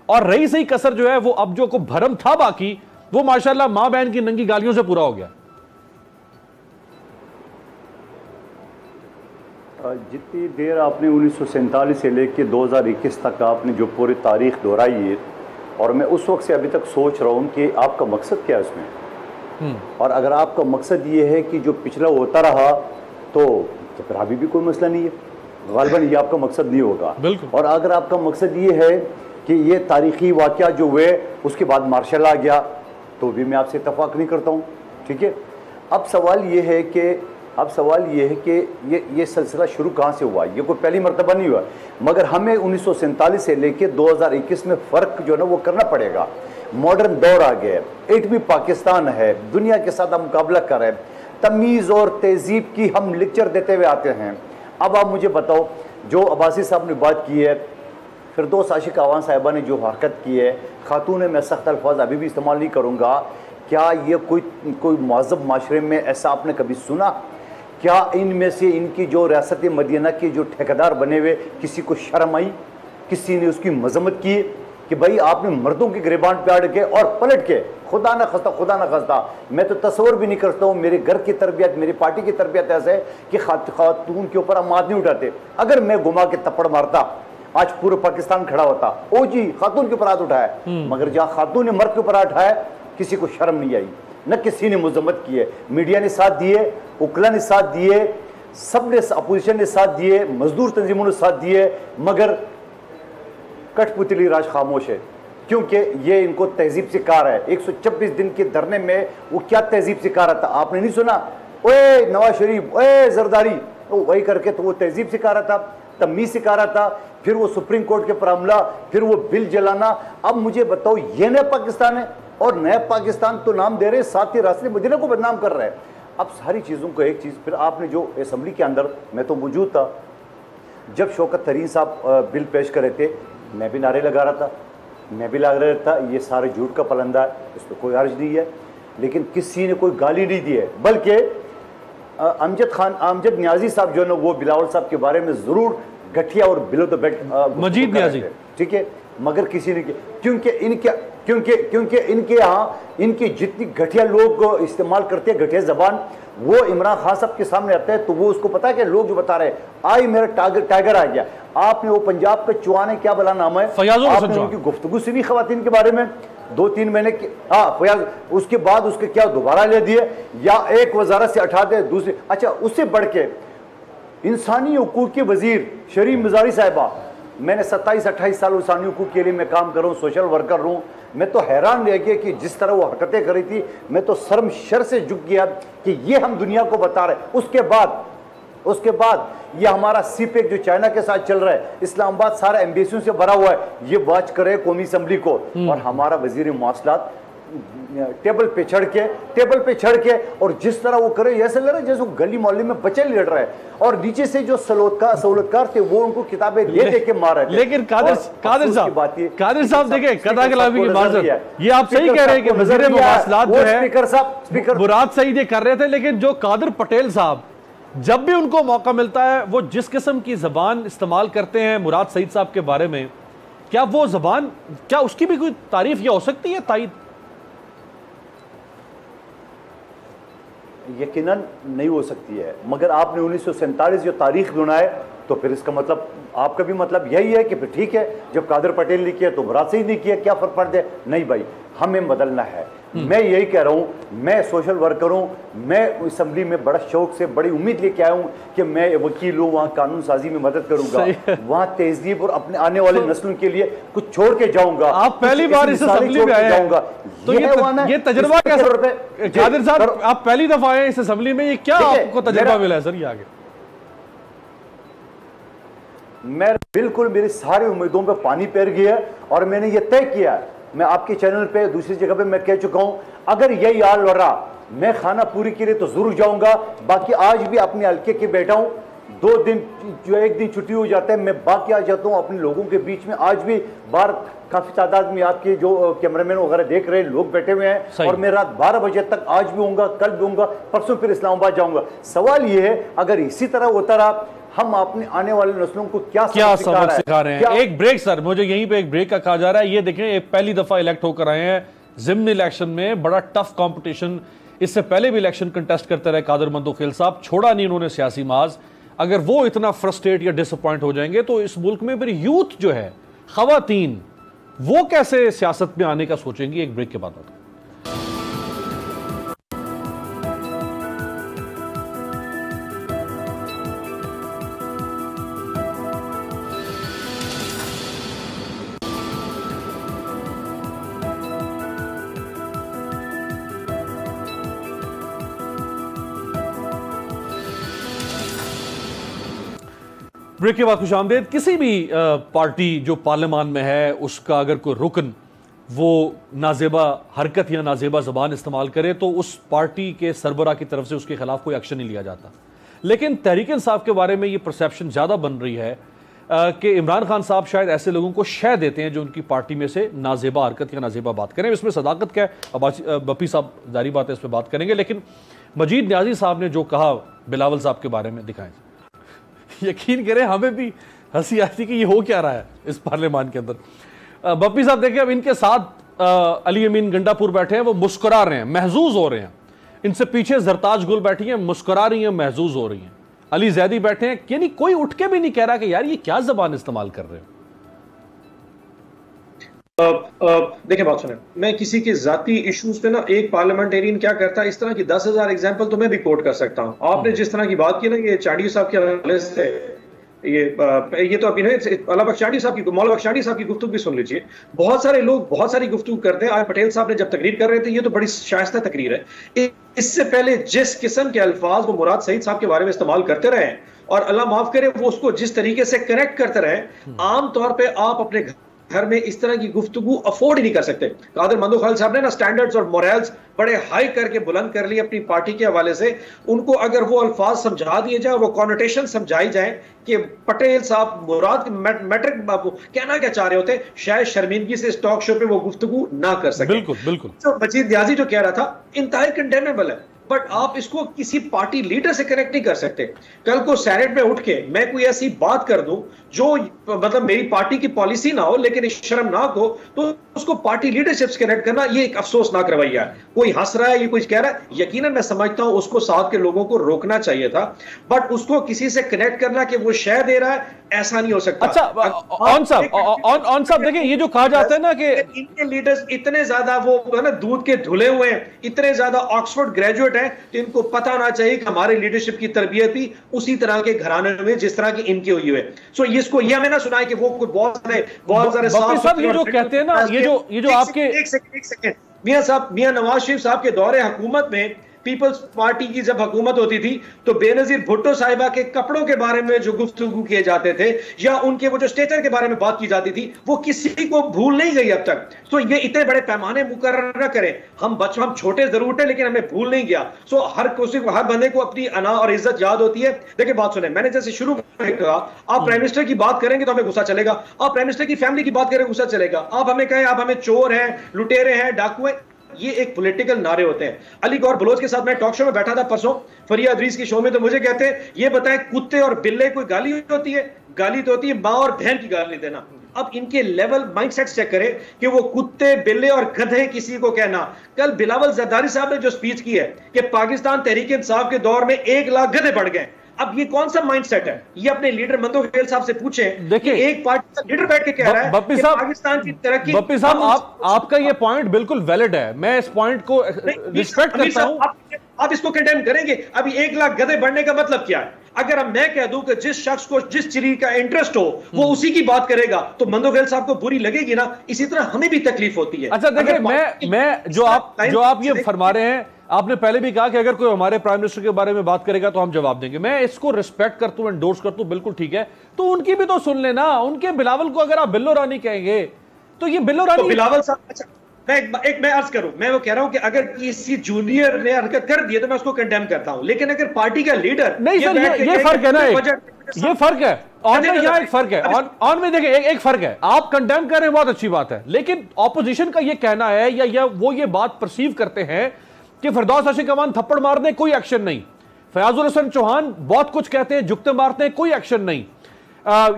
और रही सही कसर जो है वो अब जो को भरम था बाकी वो माशाल्लाह मां बहन की नंगी गालियों से पूरा हो गया। जितनी देर आपने 1947 से लेकर 2021 तक आपने जो पूरी तारीख दोहराई है, और मैं उस वक्त से अभी तक सोच रहा हूँ कि आपका मकसद क्या है उसमें, और अगर आपका मकसद ये है कि जो पिछला होता रहा तो फिर अभी भी कोई मसला नहीं है, गालिबन ये आपका मकसद नहीं होगा। और अगर आपका मकसद ये है कि ये तारीखी वाक़या जो हुए उसके बाद मार्शल आ गया, तो भी मैं आपसे इत्तफाक नहीं करता हूँ, ठीक है। अब सवाल ये है कि ये सिलसिला शुरू कहाँ से हुआ? ये कोई पहली मरतबा नहीं हुआ, मगर हमें 1947 से लेकर 2021 में फ़र्क जो है ना वो करना पड़ेगा। मॉडर्न दौर आ गया, 8वीं पाकिस्तान है, दुनिया के साथ हम मुकाबला कर रहे हैं, तमीज़ और तहजीब की हम लेक्चर देते हुए आते हैं। अब आप मुझे बताओ, जो अब्बासी साहब ने बात की है, फिरदौस आशिक आवान साहिबा ने जो हरकत की है, खातून में सख्त अल्फाज अभी भी इस्तेमाल नहीं करूँगा, क्या ये कोई महज़ब माशरे में ऐसा आपने कभी सुना? क्या इनमें से इनकी जो रियासत मदीना के जो ठेकेदार बने हुए किसी को शर्म आई? किसी ने उसकी मजम्मत की कि भाई आपने मर्दों की गिरबान पे अड़ के और पलट के, खुदा ना खस्ता, मैं तो तस्वर भी नहीं करता हूँ, मेरे घर की तरबियत, मेरी पार्टी की तरबियत ऐसे है कि खातून के ऊपर हम हाथ नहीं उठाते। अगर मैं घुमा के थप्पड़ मारता आज पूरा पाकिस्तान खड़ा होता, ओ जी खातून के ऊपर हाथ उठाया, मगर जहाँ खातून ने मर्द के ऊपर हाथ उठाया किसी को शर्म नहीं आई, न किसी ने मजम्मत की है। मीडिया ने साथ दिए, उकला ने साथ दिए, सब ने, अपोजिशन ने साथ दिए, मजदूर तंजीमों ने साथ दिए, मगर कठपुतली राज खामोश है, क्योंकि ये इनको तहजीब सिखा रहा है। 126 दिन के धरने में वो क्या तहजीब सिखा रहा था? आपने नहीं सुना? ओए नवाज शरीफ, ओए जरदारी, तो वही करके तो वो तहजीब सिखा रहा था, तमीज़ सिखा रहा था। फिर वो सुप्रीम कोर्ट के पर हमला, फिर वो बिल जलाना। अब मुझे बताओ, ये नया पाकिस्तान है? और नया पाकिस्तान तो नाम दे रहे, साथ ही रास्ते मदीना को बदनाम कर रहे हैं। अब सारी चीज़ों को एक चीज़, फिर आपने जो असेंबली के अंदर, मैं तो मौजूद था जब शौकत तरीन साहब बिल पेश कर रहे थे, मैं भी नारे लगा रहा था, मैं भी लग रहा था ये सारे झूठ का पलंदा है, इस पर कोई अर्ज नहीं है। लेकिन किसी ने कोई गाली नहीं दी है। बल्कि अमजद न्याजी साहब जो है ना, वो बिलावल साहब के बारे में ज़रूर घटिया और बिलो द बेल्ट मजीद न्याजी, ठीक है, मगर किसी ने, क्योंकि इनके यहाँ इनकी जितनी घटिया लोग इस्तेमाल करते हैं घटिया जबान, वो इमरान खान साहब के सामने आता है तो वो उसको पता है कि लोग जो बता रहे हैं आई मेरा टाइगर आ गया। आपने वो पंजाब का चौहान है, क्या भला नाम है, आपने उनकी गुफ्तगू सुनी खवातीन के बारे में 2-3 महीने की, हाँ फयाज, उसके बाद उसके क्या दोबारा ले दिए या एक वजारत से हटा दे दूसरी। अच्छा, उससे बढ़ के इंसानी हकूक़ के वजीर शरीफ मिजारी साहिबा, मैंने 27-28 साल इंसानी हकूक़ के लिए मैं काम कर रहा हूँ, सोशल वर्कर हूँ। मैं तो हैरान रह गया कि जिस तरह वो हरकतें करी थी, मैं तो शर्म शर से झुक गया कि ये हम दुनिया को बता रहे। उसके बाद ये हमारा सीपेक जो चाइना के साथ चल रहा है, इस्लामाबाद सारा एम्बेसियों से भरा हुआ है, ये वाच करे कौमी असम्बली को, और हमारा वजीर मौसलात टेबल पे चढ़ के और जिस तरह वो करे, ऐसे लग रहा है जैसे वो गली मोहल्ले में बच्चे लड़ रहे हैं, और नीचे से जो सहूलतकार थे वो उनको किताबें दे के मार रहे थे। लेकिन कादिर साहब देखिए, कदा कलामी की माजरत, ये आप सही कह रहे हैं कि वजीर मवासलात जो है स्पीकर मुराद सईद ये कर रहे थे, लेकिन जो कादिर पटेल साहब जब भी उनको मौका मिलता है वो जिस किस्म की जबान इस्तेमाल करते हैं मुराद सईद साहब के बारे में, क्या वो जबान, क्या उसकी भी कोई तारीफ या हो सकती है तायद? यकीनन नहीं हो सकती है, मगर आपने 1947 जो तारीख गिनाए तो फिर इसका मतलब आपका भी मतलब यही है कि फिर ठीक है, जब कादिर पटेल ने किया तो मुराद सईद ने किया, क्या फर्क पड़ जाए? नहीं भाई, हमें बदलना है। मैं यही कह रहा हूँ, मैं सोशल वर्कर हूँ, मैं असम्बली में बड़ा शौक से बड़ी उम्मीद लेके आया हूँ कि मैं वकील हूँ, वहाँ कानून साजी में मदद करूंगा, वहाँ तहजीब और अपने आने वाले नस्लों के लिए कुछ छोड़ के जाऊंगा। आप पहली बार इस असेंबली में आए जाऊंगा, तो ये तजुर्बा क्या सर? कादिर साहब, आप पहली दफा आए इस असेंबली में, ये क्या आपको तजुर्बा मिला है सर? ये आगे मैं बिल्कुल, मेरी सारी उम्मीदों पे पानी पैर गया और मैंने ये तय किया, मैं आपके चैनल पे दूसरी जगह पे मैं कह चुका हूं, अगर यही हाल हो रहा मैं खाना पूरी के लिए तो जरूर जाऊंगा। बाकी आज भी अपने हल्के के बैठा हूं, 2 दिन जो 1 दिन छुट्टी हो जाता है, मैं बाकी आ जाता हूं अपने लोगों के बीच में। आज भी बाहर काफी तादाद में आपके जो कैमरामैन वगैरह देख रहे हैं लोग बैठे हुए हैं, और मैं रात 12 बजे तक आज भी होऊंगा, कल भी होऊंगा, परसों फिर इस्लामाबाद जाऊंगा। सवाल यह है, अगर इसी तरह होता रहा हम अपने आने वाले नस्लों को क्या सबक सिखा रहे हैं? एक ब्रेक सर, मुझे यहीं पे एक ब्रेक का कहा जा रहा है। ये देखें, एक पहली दफा इलेक्ट होकर आए हैं ज़िमनी इलेक्शन में, बड़ा टफ कंपटीशन, इससे पहले भी इलेक्शन कंटेस्ट करते रहे कादिर मंदोखेल साहब, छोड़ा नहीं उन्होंने सियासी माज। अगर वो इतना फ्रस्ट्रेट या डिसअपॉइंट हो जाएंगे तो इस मुल्क में फिर यूथ जो है, खवातीन, वो कैसे सियासत में आने का सोचेंगी? एक ब्रेक के बाद होता है। ब्रेक के बाद खुशामदीद। किसी भी पार्टी जो पार्लियामान में है उसका अगर कोई रुकन वो नाजेबा हरकत या नाजेबा ज़बान इस्तेमाल करे तो उस पार्टी के सरबराह की तरफ से उसके खिलाफ कोई एक्शन नहीं लिया जाता। लेकिन तहरीक इंसाफ के बारे में ये परसेप्शन ज़्यादा बन रही है कि इमरान खान साहब शायद ऐसे लोगों को शय देते हैं जो उनकी पार्टी में से नाजेबा हरकत या नाजेबा बात करें। इसमें सदाकत क्या है, बप्पी साहब जारी बात है, इस पर बात करेंगे। लेकिन मजीद न्याजी साहब ने जो कहा बिलावल साहब के बारे में, दिखाएं। यकीन करें हमें भी हंसी आती कि ये हो क्या रहा है इस पार्लियामान के अंदर। बप्पी साहब देखें, अब इनके साथ अली अमीन गंडापुर बैठे हैं, वो मुस्कुरा रहे हैं, महजूज हो रहे हैं। इनसे पीछे जरताज गुल बैठी हैं, मुस्कुरा रही हैं, महजूज हो रही हैं। अली जैदी बैठे हैं, यानी कोई उठ के भी नहीं कह रहा कि यार ये क्या जबान इस्तेमाल कर रहे हो। देखिए बात सुने, मैं किसी के जाती इश्यूज पे ना, एक पार्लियामेंटेरियन क्या करता है, इस तरह की 10,000 एग्जांपल तो मैं भी कोट कर सकता हूं। आपने जिस तरह की बात की ना, ये चांडी साहब के हवाले से, ये तो अभी अल्लाह बख्श चांडी साहब की, मौला बख्श चांडी साहब की गुफ्तगू भी सुन लीजिए। बहुत सारे लोग बहुत सारी गुफ्तगू करते हैं। आज पटेल साहब ने जब तकरीर कर रहे थे, ये तो बड़ी शाइस्ता तकरीर है। इससे पहले जिस किस्म के अल्फाज वो मुराद सईद साहब के बारे में इस्तेमाल करते रहे, और अल्लाह माफ करे वो उसको जिस तरीके से कनेक्ट करते रहे, आमतौर पर आप अपने घर में इस तरह की गुफ्तगू अफोर्ड ही नहीं कर सकते। कादिर मंदो खालिद साहब ने ना स्टैंडर्ड्स और मोरल्स बड़े हाई करके बुलंद कर लिए अपनी पार्टी के हवाले से। उनको अगर वो अल्फाज समझा दिए जाए, वो कॉनोटेशन समझाई जाए कि पटेल साहब मुराद मैट्रिक बाबू कहना क्या चाह रहे होते, शायद शर्मिंदगी से इस टॉक शो पे वो गुफ्तगू ना कर सके। बिल्कुल बिल्कुल। तो मजीद न्याजी जो कह रहा था इंतहाई कंडेमेबल है, बट आप इसको किसी पार्टी लीडर से कनेक्ट नहीं कर सकते। कल को सेनेट में उठ के मैं कोई ऐसी बात कर दूं जो मतलब मेरी पार्टी की पॉलिसी ना हो लेकिन शर्मनाक हो, तो उसको पार्टी लीडरशिप से कनेक्ट करना ये एक अफसोसनाक रवैया है। कोई हंस रहा है, ये कुछ कह रहा है, यकीनन मैं समझता हूं उसको साथ के लोगों को रोकना चाहिए था, बट उसको किसी से कनेक्ट करना कि वो शय दे रहा है, ऐसा नहीं हो सकता। अच्छा ऑन साहब देखिए, ये जो कहा जाता है ना कि इनके लीडर्स इतने ज्यादा वो है ना दूध के धुले हुए हैं, इतने ज्यादा ऑक्सफोर्ड ग्रेजुएट हैं, तो इनको पता होना चाहिए कि हमारे लीडरशिप की तरबियत भी उसी तरह के घराने में जिस तरह की इनकी हुई है। सो इसको ये हमें ना सुनाए कि वो बहुत सारे साहब ये जो कहते हैं ना, ये जो आपके एक सेकंड मियां नवाज शरीफ साहब के दौरे हुकूमत में पीपल्स पार्टी की जब हुकूमत होती थी तो बेनजीर भुट्टो साहिबा के कपड़ों के बारे में जो गुफ्तगू किए जाते थे या उनके वो जो स्टेचर के बारे में बात की जाती थी, वो किसी को भूल नहीं गई अब तक। तो ये इतने बड़े पैमाने मुकर्रर न करें। हम छोटे जरूर थे लेकिन हमें भूल नहीं गया। सो हर बंदे को अपनी अना और इज्जत याद होती है। देखिए बात सुने, मैंने जैसे शुरू में कहा, आप प्राइम मिनिस्टर की बात करेंगे तो हमें गुस्सा चलेगा, आप प्राइम मिनिस्टर की फैमिली की बात करेंगे गुस्सा चलेगा, आप हमें कहें आप हमें चोर हैं, लुटेरे हैं, डाकू हैं, ये एक पॉलिटिकल नारे होते हैं। अली गौर बलोच के साथ मैं टॉक शो में बैठा था परसों, फरिया अदरीस की शो में, तो मुझे कहते हैं ये बताएं कुत्ते और बिल्ले कोई गाली होती है? गाली तो होती है मां और बहन की गाली देना। अब इनके लेवल माइंडसेट चेक करें कि वो कुत्ते बिल्ले और गधे किसी को कहना। कल बिलावल जरदारी साहब ने जो स्पीच की है कि पाकिस्तान तहरीक इंसाफ के दौर में 1 लाख गधे बढ़ गए, अब ये कौन सा माइंडसेट है? ये अपने लीडर मंदो खेल साहब से पूछें। देखिए एक पार्टी का लीडर बैठ के कह रहा है बप्पी साहब, पाकिस्तान की तरक्की। बप्पी साहब आपका ये पॉइंट बिल्कुल वैलिड है, मैं इस पॉइंट को रिस्पेक्ट करता हूं। आप इसको कंडेम करेंगे? अभी 1 लाख गधे बढ़ने का मतलब क्या है? अगर अब मैं कह दूं कि जिस शख्स को जिस चीज का इंटरेस्ट हो वो उसी की बात करेगा तो मंदो खेल साहब को बुरी लगेगी ना, इसी तरह हमें भी तकलीफ होती है। अच्छा देखिए, मैं जो आप ये फरमा रहे हैं, आपने पहले भी कहा कि अगर कोई हमारे प्राइम मिनिस्टर के बारे में बात करेगा तो हम जवाब देंगे। मैं इसको रिस्पेक्ट करता हूं, एंडोर्स करता हूं, बिल्कुल ठीक है। तो उनकी भी तो सुन लेना। उनके बिलावल को अगर आप बिल्लो रानी कहेंगे तो ये बिल्लो रानी तो बिलावल साहब, अच्छा मैं अर्ज करूं, मैं वो कह रहा हूं कि अगर किसी जूनियर ने हरकत कर दी है तो मैं उसको कंडेम करता हूं, लेकिन अगर पार्टी का लीडर नहीं सर, ये फर्क है ना, ये फर्क है। ऑन में यहाँ एक फर्क है, ऑन में देखिए एक फर्क है। आप कंडेम कर रहे हैं, बहुत अच्छी बात है, लेकिन ऑपोजिशन का ये कहना है या वो ये बात परसीव करते हैं कि फिरदौस आशिक अमान थप्पड़ मारने कोई एक्शन नहीं, फयाजुल हसन चौहान बहुत कुछ कहते हैं, जुक्ते मारते हैं, कोई एक्शन नहीं,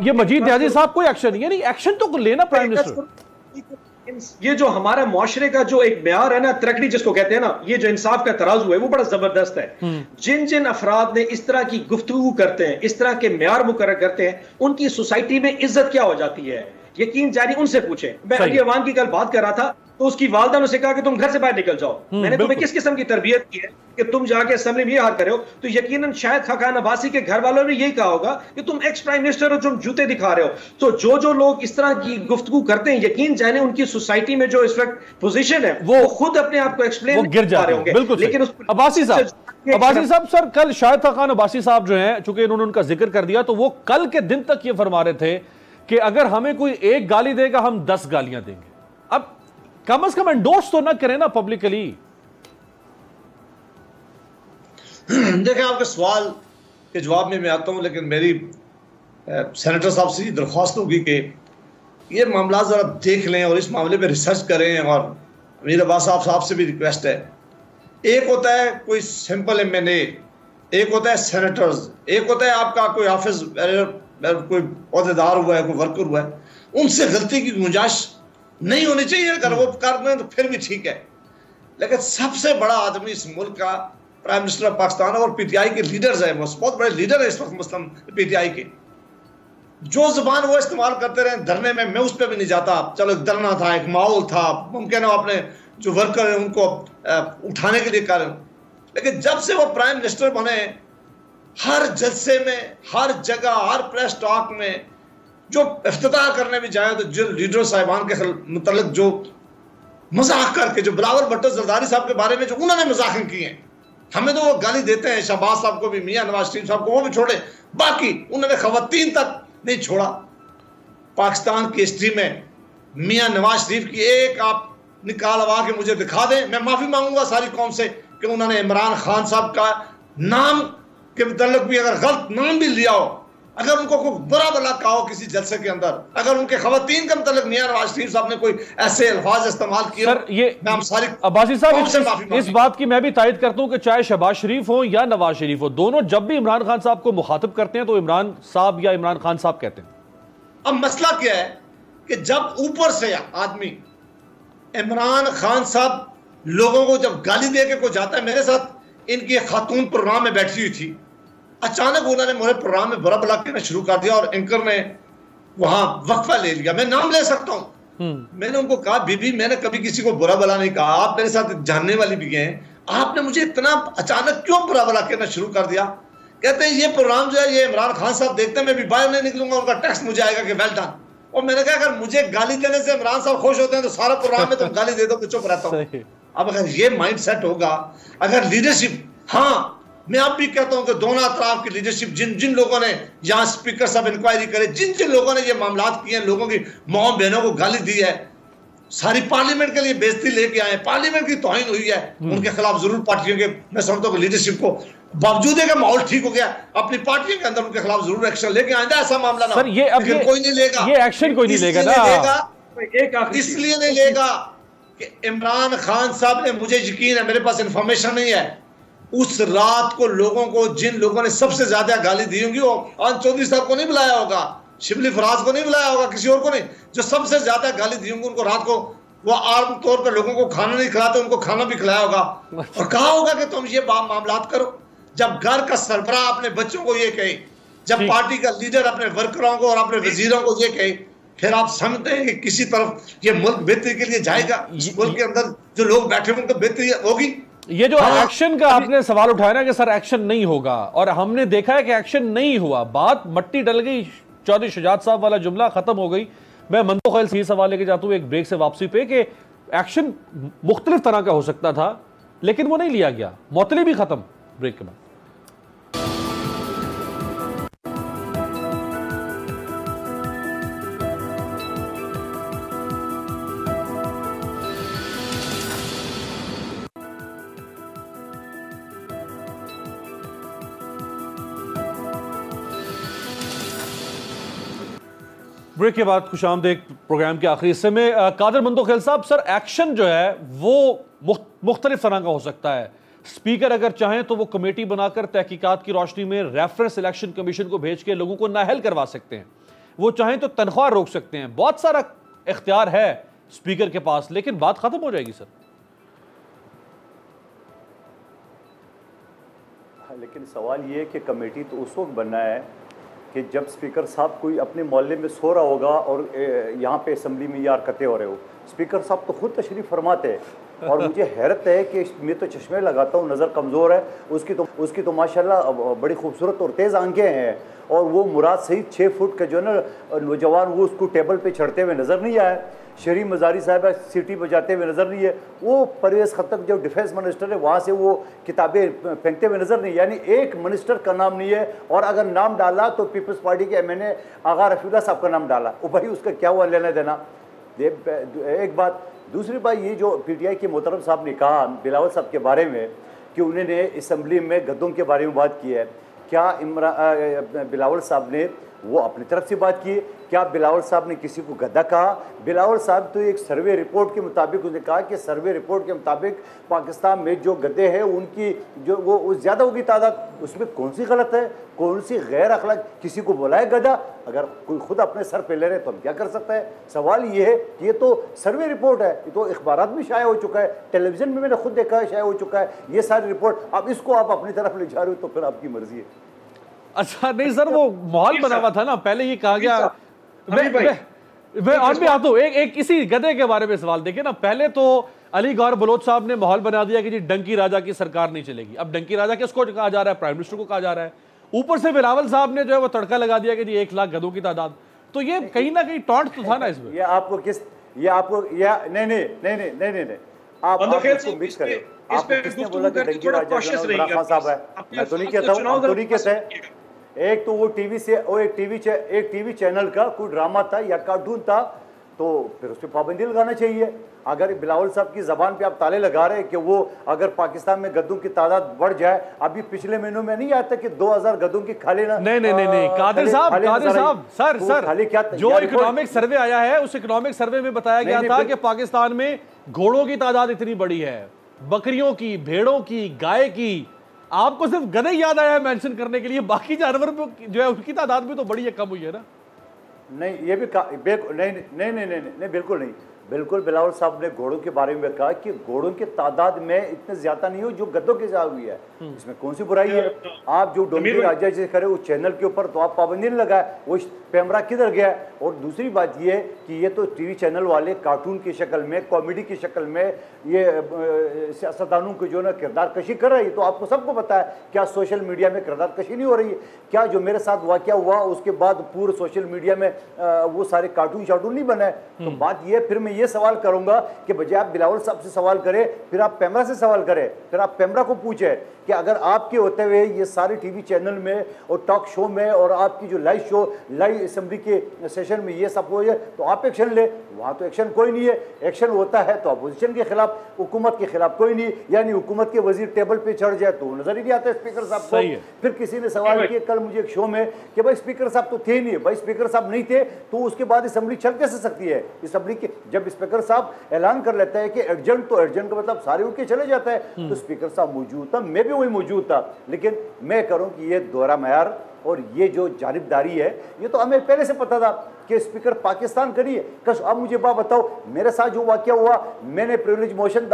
ये मजीद न्याजी साहब कोई एक्शन नहीं। यानी एक्शन तो लेना प्राइम मिनिस्टर। ये जो हमारा मुआशरे का जो एक म्यार है ना, तरक्की जिसको कहते हैं ना, ये जो इंसाफ का तराजू है वो बड़ा जबरदस्त है। जिन जिन अफराद ने इस तरह की गुफ्तगू करते हैं, इस तरह के म्यार मुकर्रर करते हैं, उनकी सोसाइटी में इज्जत क्या हो जाती है, यकीन जारी उनसे पूछे। मैं अली अवान की कल बात कर रहा था तो उसकी वालदा ने उसे कहा कि तुम घर से बाहर निकल जाओ। मैंने तुम्हें किस किस्म की तरबियत की है कि तुम जाके असेंबली में ये हाल करे हो? तो यकीनन शायद खाकान अब्बासी के घर वालों ने यही कहा होगा कि तुम एक्स प्राइम मिनिस्टर हो, तुम जूते दिखा रहे हो। तो जो लोग इस तरह की गुफ्तगू करते हैं, यकीन जाने उनकी सोसाइटी में जो इस वक्त पोजीशन है वो खुद अपने आप को एक्सप्लेन गिर जा रहे होंगे। बिल्कुल, लेकिन अब्बासी साहब सर, कल शाहिद खाकान अब्बासी साहब जो हैं, चूंकि इन्होंने उनका जिक्र कर दिया, तो वो कल के दिन तक ये फरमा रहे थे कि अगर हमें कोई एक गाली देगा हम 10 गालियां देंगे। अब कम से कम एंडोर्स तो ना करें ना पब्लिकली। देखिए आपके सवाल के जवाब में मैं आता हूं, लेकिन मेरी सेनेटर साहब से दरख्वास्त होगी कि ये मामला जरा देख लें और इस मामले में रिसर्च करें। और अमीर अब्बास साहब से भी रिक्वेस्ट है, एक होता है कोई सिंपल MNA, एक होता है सेनेटर्स, एक होता है आपका कोई ऑफिस कोई अहदेदार हुआ है, कोई वर्कर हुआ है, उनसे गलती की गुंजाइश नहीं होनी चाहिए। अगर वो कर दें तो फिर भी ठीक है, लेकिन सबसे बड़ा आदमी इस मुल्क का प्राइम मिनिस्टर ऑफ पाकिस्तान और PTI के लीडर्स हैं, वो बहुत बड़े लीडर है इस वक्त मुस्लिम PTI के। जो जुबान वो इस्तेमाल करते रहे धरने में, मैं उस पर भी नहीं जाता। चलो एक धरना था, एक माहौल था, मुमकिन है अपने जो वर्कर हैं उनको उठाने के लिए कर, लेकिन जब से वो प्राइम मिनिस्टर बने, हर जलसे में, हर जगह, हर प्रेस टॉक में जो इफ्तिताह करने भी जाए तो जो लीडर साहिबान के मुतल्लिक जो मजाक करके, जो बिलावल भुट्टो जरदारी साहब के बारे में जो उन्होंने मजाक किए हैं, हमें तो वो गाली देते हैं, शहबाज साहब को भी, मियां नवाज शरीफ साहब को वो भी छोड़े, बाकी उन्होंने खवातीन तक नहीं छोड़ा। पाकिस्तान की हिस्ट्री में मियां नवाज शरीफ की एक आप निकालवा के मुझे दिखा दें, मैं माफी मांगूंगा सारी कौम से कि उन्होंने इमरान खान साहब का नाम के मुतल्लिक भी अगर गलत नाम भी लिया हो, अगर उनको कोई बुरा भला कहा हो किसी जलसे के अंदर, अगर उनके खवातीन के मुतल्लिक मियां नवाज शरीफ साहब ने कोई ऐसे अल्फाज इस्तेमाल किए, सर ये हम सारी अब्बासी साहब से माफी इस बात की मैं भी तायद करता हूं कि चाहे शहबाज शरीफ हो या नवाज शरीफ हो, दोनों जब भी इमरान खान साहब को मुखातिब करते हैं तो इमरान साहब या इमरान खान साहब कहते हैं। अब मसला क्या है कि जब ऊपर से आदमी इमरान खान साहब लोगों को जब गाली दे के कोई जाता है, मेरे साथ इनकी एक खातून प्रोग्राम में बैठी हुई थी, अचानक उन्होंने मुझे प्रोग्राम में बुरा भला कहना शुरू कर दिया और एंकर ने वहां वक्फा ले लिया। मैं नाम ले सकता हूं। मैंने उनको कहा, बीबी मैंने कभी किसी को बुरा भला नहीं कहा, आप मेरे साथ जानने वाली भी हैं, आपने मुझे इतना अचानक क्यों बुरा भला कहना शुरू कर दिया? कहते हैं ये प्रोग्राम जो है ये इमरान खान साहब देखते हैं, मैं भी बाहर नहीं निकलूंगा, उनका टेक्स्ट मुझे आएगा कि वेल डन। और मैंने कहा अगर मुझे गाली देने से इमरान साहब खुश होते हैं तो सारा प्रोग्राम में तुम गाली दे दो, मैं चुप रहता हूं। अब अगर ये माइंड सेट होगा, अगर लीडरशिप, हाँ मैं आप भी कहता हूं कि दोनों अतराफ की लीडरशिप, जिन जिन लोगों ने यहाँ स्पीकर साहब इंक्वायरी करे, जिन जिन लोगों ने ये मामलात किए हैं, लोगों की माओ बहनों को गाली दी है, सारी पार्लियामेंट के लिए बेइज्जती लेके आए, पार्लियामेंट की तौहीन हुई है, उनके खिलाफ जरूर पार्टियों के, मैं समझता हूँ लीडरशिप को बावजूद है कि माहौल ठीक हो गया, अपनी पार्टियों के अंदर उनके खिलाफ जरूर एक्शन लेके आएंगे। ऐसा मामला ना सर ये अब ये कोई नहीं लेगा, ये एक्शन कोई नहीं लेगा ना, इसलिए नहीं लेगा कि इमरान खान साहब ने, मुझे यकीन है, मेरे पास इंफॉर्मेशन नहीं है, उस रात को लोगों को, जिन लोगों ने सबसे ज्यादा गाली दी होंगी, वो आनंद चौधरी साहब को नहीं बुलाया होगा, शिबली फराज को नहीं बुलाया होगा, किसी और को नहीं, जो सबसे ज्यादा गाली दी होंगी उनको रात को वो आम तौर पर लोगों को खाना नहीं खिलाते, उनको खाना भी खिलाया होगा और कहा होगा कि तुम ये मामलात करो। जब घर का सरबराह अपने बच्चों को ये कहे, जब पार्टी का लीडर अपने वर्करों को और अपने वजीरों को ये कहे, फिर आप समझते हैं कि किसी तरफ ये मुल्क बेहतरी के लिए जाएगा, इस मुल्क के अंदर जो लोग बैठे होंगे बेहतरी होगी। ये जो एक्शन का आपने सवाल उठाया ना कि सर एक्शन नहीं होगा, और हमने देखा है कि एक्शन नहीं हुआ, बात मट्टी डल गई, चौधरी शुजात साहब वाला जुमला खत्म हो गई। मैं मंदो खैल से ये सवाल लेके जाता हूँ एक ब्रेक से वापसी पे कि एक्शन मुख्तलिफ तरह का हो सकता था लेकिन वो नहीं लिया गया, मौतली भी खत्म। ब्रेक के बाद ब्रेक के बाद खुशामदीद प्रोग्राम के आखिरी हिस्से में। कादर मंदो खेल साहब, सर एक्शन जो है वो मुख्तलिफ तरह का हो सकता है। स्पीकर अगर चाहें तो वो कमेटी बनाकर तहकीकात की रोशनी में रेफरेंस इलेक्शन कमीशन को भेज के लोगों को नाअहल करवा सकते हैं, वो चाहें तो तनख्वाह रोक सकते हैं, बहुत सारा इख्तियार है स्पीकर के पास, लेकिन बात खत्म हो जाएगी सर। लेकिन सवाल ये है कि कमेटी तो उस वक्त बनना है कि जब स्पीकर साहब कोई अपने मोहल्ले में सो रहा होगा और यहाँ पे असम्बली में ये हरकतें हो रहे हो। स्पीकर साहब तो खुद तशरीफ़ फरमाते हैं और मुझे हैरत है कि मैं तो चश्मे लगाता हूँ, नज़र कमज़ोर है, उसकी तो माशाल्लाह बड़ी खूबसूरत और तेज़ आंखें हैं, और वो मुराद सईद 6 फुट का जो है ना नौजवान, वो उसको टेबल पे चढ़ते हुए नज़र नहीं आया, शरीफ मजारी साहब सीटी बजाते हुए नज़र नहीं है, वो परवेज़ खत्तक जो डिफेंस मिनिस्टर है वहाँ से वो किताबें फेंकते हुए नज़र नहीं, यानी एक मिनिस्टर का नाम नहीं है, और अगर नाम डाला तो पीपल्स पार्टी के MNA आगा रफीउल्लाह साहब का नाम डाला। वो भाई उसका क्या हुआ लेना देना, एक बात। दूसरी बात, ये जो PTI के मोहतरम साहब ने कहा बिलावल साहब के बारे में कि उन्होंने असम्बली में गद्दों के बारे में बात की है, क्या बिलावल साहब ने वो अपनी तरफ से बात की? क्या बिलावल साहब ने किसी को गद्दा कहा? बिलावल साहब तो एक सर्वे रिपोर्ट के मुताबिक उसने कहा कि सर्वे रिपोर्ट के मुताबिक पाकिस्तान में जो गद्दे हैं उनकी जो वो ज़्यादा होगी तादाद, उसमें कौन सी गलत है, कौन सी गैर अखलाक? किसी को बोला है गधा? अगर कोई खुद अपने सर पे ले रहे तो हम क्या कर सकते हैं? सवाल ये है कि ये तो सर्वे रिपोर्ट है, ये तो अखबारात में शाया हो चुका है, टेलीविज़न में मैंने खुद देखा है शाया हो चुका है ये सारी रिपोर्ट। अब इसको आप अपनी तरफ ले जा रहे हो तो फिर आपकी मर्जी है। अच्छा नहीं सर, वो माहौल बना हुआ था ना, पहले ये कहा गया। मैं और भी आता हूँ एक इसी गधे के बारे में सवाल। देखिए ना, पहले तो अली गौहर बलोच साहब ने माहौल बना दिया कि जी डंकी राजा की सरकार नहीं चलेगी। अब डंकी राजा किसको कहा जा रहा है? प्राइम मिनिस्टर को कहा जा रहा है। ऊपर से बिलावल साहब ने जो है वो तड़का लगा दिया कि जी 1 लाख गधों की तादाद। तो ये कहीं ना कहीं टॉन्ट तो था ना इसमें। ये आपको किस, ये आपको या नहीं आप इसको मिक्स करें। आपको किसने बोला कि डंकी राजा इमरान खान साहब है? मैं तो नहीं कहता हूँ, हम तो नहीं कहते हैं। एक तो वो टीवी से, वो एक टीवी चैनल का कोई ड्रामा था या कार्टून था, तो फिर उस पर पाबंदी लगाना चाहिए। अगर बिलावल साहब की ज़बान पे आप ताले लगा रहे हैं कि वो अगर पाकिस्तान में गद्दों की तादाद बढ़ जाए, अभी पिछले महीनों में नहीं आता कि 2000 गद्दों की खाली ना नहीं कादिर साहब सर खाली क्या जो इकोनॉमिक सर्वे आया है उस इकोनॉमिक सर्वे में बताया गया था कि पाकिस्तान में घोड़ों की तादाद इतनी बड़ी है, बकरियों की, भेड़ों की, गाय की। आपको सिर्फ गधे याद आया है मेंशन करने के लिए, बाकी जानवर जो है उनकी तादाद भी तो बड़ी है, कम हुई है ना? नहीं, ये भी बिल्कुल नहीं, बिल्कुल नहीं। बिल्कुल बिलावल साहब ने घोड़ों के बारे में कहा कि घोड़ों की तादाद में इतने ज्यादा नहीं हो जो गद्दों के साथ हुई है, इसमें कौन सी बुराई है? आप जो डोंगी राजा जी करे उस चैनल के ऊपर तो आप पाबंदी नहीं लगाए, वो कैमरा किधर गया? और दूसरी बात ये कि ये तो टीवी चैनल वाले कार्टून की शक्ल में, कॉमेडी की शक्ल में ये सियासतदानों को जो ना किरदार कशी कर रही है, तो आपको सबको पता है क्या सोशल मीडिया में किरदार कशी नहीं हो रही है? क्या जो मेरे साथ वाकया हुआ उसके बाद पूरे सोशल मीडिया में वो सारे कार्टून शार्टून नहीं बने? तो बात ये, फिर मैं ये सवाल करूंगा कि बजाय आप बिलावल साहब से सवाल करें, फिर आप पैमरा से सवाल करें, फिर आप पैमरा को पूछे कि अगर आपके होते हुए ये सारे टीवी चैनल में और टॉक शो में और आपकी जो लाइव असेंबली के सेशन में ये सब हो जाए तो आप एक्शन ले। वहां तो एक्शन कोई नहीं है। एक्शन होता है तो अपोजिशन के खिलाफ, हुकूमत के खिलाफ कोई नहीं, यानी हुकूमत के वजीर टेबल पे चढ़ जाए तो नजर ही नहीं आता स्पीकर साहब को। फिर किसी ने सवाल किया कल मुझे एक शो में कि भाई स्पीकर साहब तो थे नहीं, भाई स्पीकर साहब नहीं थे तो उसके बाद असेंबली चल कैसे सकती है? असेंबली के जब स्पीकर साहब ऐलान कर लेता है कि एडजर्न, तो एडजर्न का मतलब सारे उनके चले जाता है, तो स्पीकर साहब मौजूद था, मैं भी वही मौजूद था। लेकिन मैं कह रहा हूं कि ये दोहरा मयार और ये जो जानिबदारी है ये तो हमें पहले से पता था कि स्पीकर पाकिस्तान करिए। अब मुझे बात बताओ, मेरे साथ जो वाकया हुआ, मैंने प्रिविलेज मोशन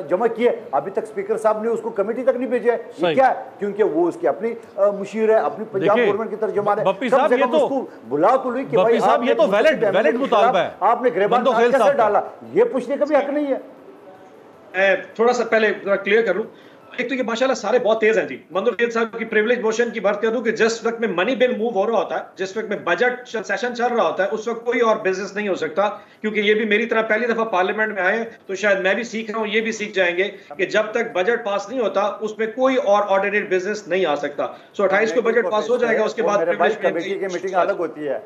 जमा किए, अभी तक स्पीकर साहब ने उसको कमेटी तक नहीं भेजा। ये क्या है? क्योंकि वो उसकी अपनी मुशीर है, अपनी पंजाब गवर्नमेंट की तर्जुमान है। उसको बुला तो ली कि भाई साहब ये तो वैलिड मुतालबा है, आपने गिरफ्तार कैसे डाला, ये पूछने का भी हक नहीं है। थोड़ा सा पहले क्लियर कर लूं, एक तो ये माशाल्लाह सारे बहुत तेज हैं जी। मंजूर खेल साहब की प्रिविलेज मोशन की बात कर दूं कि जिस वक्त में मनी बिल मूव हो रहा होता है, जिस वक्त में बजट सेशन चल रहा होता है, उस वक्त कोई और बिजनेस नहीं हो सकता। क्योंकि ये भी मेरी तरह पहली दफा पार्लियामेंट में आए तो शायद मैं भी सीख रहा हूं, ये भी सीख जाएंगे कि जब तक बजट पास नहीं होता उसमें कोई और ऑर्डिनरी बिजनेस नहीं आ सकता। सो 28 को बजट पास हो जाएगा, उसके बाद कमेटी की मीटिंग अलग होती है।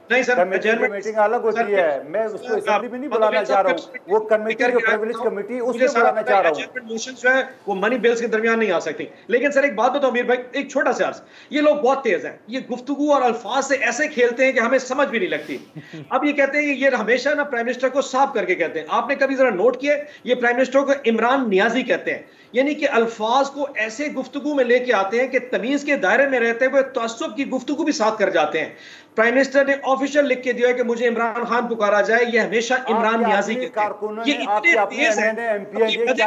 नहीं सर, मीटिंग अलग होती है, मैं उसको असेंबली में नहीं बुलाना चाह रहा हूं, वो कमेटी जो प्रिविलेज कमेटी उसमें बुलाना चाह रहा हूं। मोशन जो है वो मनी बिल्स के दरमियान नहीं आ सकती। लेकिन सर एक बात बताओ अमीर भाई, एक छोटा सा अर्ज, ये लोग बहुत तेज हैं, ये गुफ्तगू और अल्फाज से ऐसे खेलते हैं कि हमें समझ भी नहीं लगती। अब ये कहते हैं, ये हमेशा ना प्राइम मिनिस्टर को साफ करके कहते हैं। आपने कभी जरा नोट किया, ये प्राइम मिनिस्टर को इमरान नियाजी कहते हैं, यानी कि अल्फाज को ऐसे गुफ्तगू में लेके आते हैं कि तमीज के दायरे में रहते हुए तअस्सुब की गुफ्तगू भी साथ कर जाते हैं। प्राइम मिनिस्टर ने ऑफिशियल लिख के दिया कि मुझे इमरान खान पुकारा जाए, ये हमेशा इमरान नियाजी के कारकुन, ये इतने तेज हैं।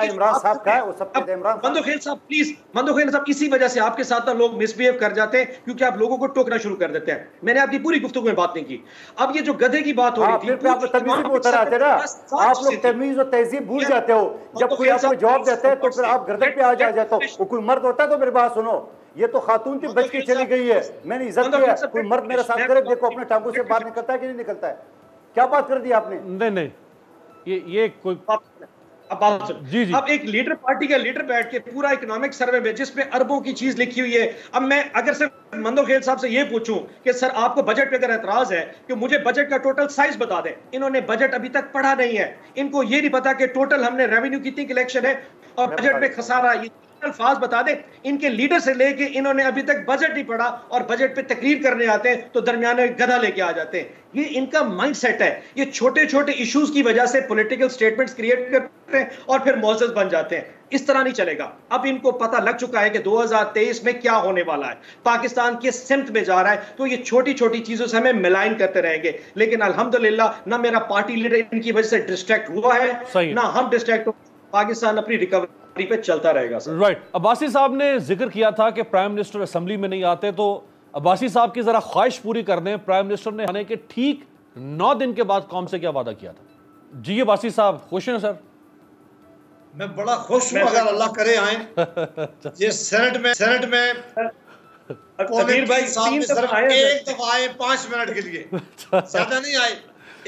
इमरान साहब का है, वो सब कहते हैं इमरान। मंदोखेल साहब प्लीज, मंदोखेल साहब इसी वजह से आपके साथ ना लोग मिसबिहेव कर जाते हैं, क्योंकि आप लोगों को टोकना शुरू कर देते हैं। मैंने आपकी पूरी गुफ्तगू में बात नहीं की। अब ये जो गधे की बात हो रही थी, आप लोग तमीज और तहजीब भूल जाते हो। जब कोई आपको जवाब देता है तो फिर आप गर्दन पे आ जाते हो। कोई मर्द होता है तो मेरी बात सुनो, ये तो खातून थी बच के चली गई है, मैंने इज्जत किया। कोई मर्द मेरे साथ करे, देखो अपने टांगों से बाहर निकलता है कि नहीं निकलता है? क्या बात कर दी आपने? नहीं ये कोई अब बात सुन जी जी। अब एक लीडर पार्टी का लीडर बैठ के पूरा इकोनॉमिक सर्वे में जिसमें अरबों की चीज लिखी हुई है। अब मैं अगर सिर्फ मंदोखेल साहब से ये पूछूं कि सर आपको बजट पे अगर एतराज है कि मुझे बजट का टोटल साइज बता दें, इन्होंने बजट अभी तक पढ़ा नहीं है, इनको ये नहीं पता कि टोटल हमने रेवेन्यू कितनी कलेक्शन है और बजट में खसारा, ये अल्फाज बता दे। इनके लीडर से लेके इन्होंने अभी तक बजट नहीं पढ़ा और बजट पे तकरीर करने आते हैं तो दरमियाने गधा लेके आ जाते हैं। ये इनका माइंडसेट है। ये छोटे छोटे इश्यूज की वजह से पॉलिटिकल स्टेटमेंट्स क्रिएट करते हैं और फिर मौजूद बन जाते हैं। इस तरह नहीं चलेगा। अब इनको पता लग चुका है कि 2023 में क्या होने वाला है, पाकिस्तान किस सिमत में जा रहा है, तो ये छोटी छोटी चीजों से हमें मिलाइन करते रहेंगे। लेकिन अल्हम्दुलिल्लाह ना मेरा पार्टी लीडर इनकी वजह से डिस्ट्रैक्ट हुआ है, ना हम डिस्ट्रैक्ट हो। पाकिस्तान अपनी रिकवरी पे चलता रहेगा। राइट। अब्बासी साहब ने जिक्र किया था कि प्राइम मिनिस्टर असेंबली में नहीं आते, तो अब्बासी साहब की जरा ख्वाहिश पूरी कर दें। प्राइम मिनिस्टर ने आने के ठीक 9 दिन के बाद कौम से क्या वादा किया था? जी अब्बासी साहब खुश हैं सर? मैं बड़ा खुश हूं, अगर अल्लाह करे आए। ये सेनेट में अमीर भाई साल में सिर्फ एक दफा आए 5 मिनट के लिए, ज्यादा नहीं आए,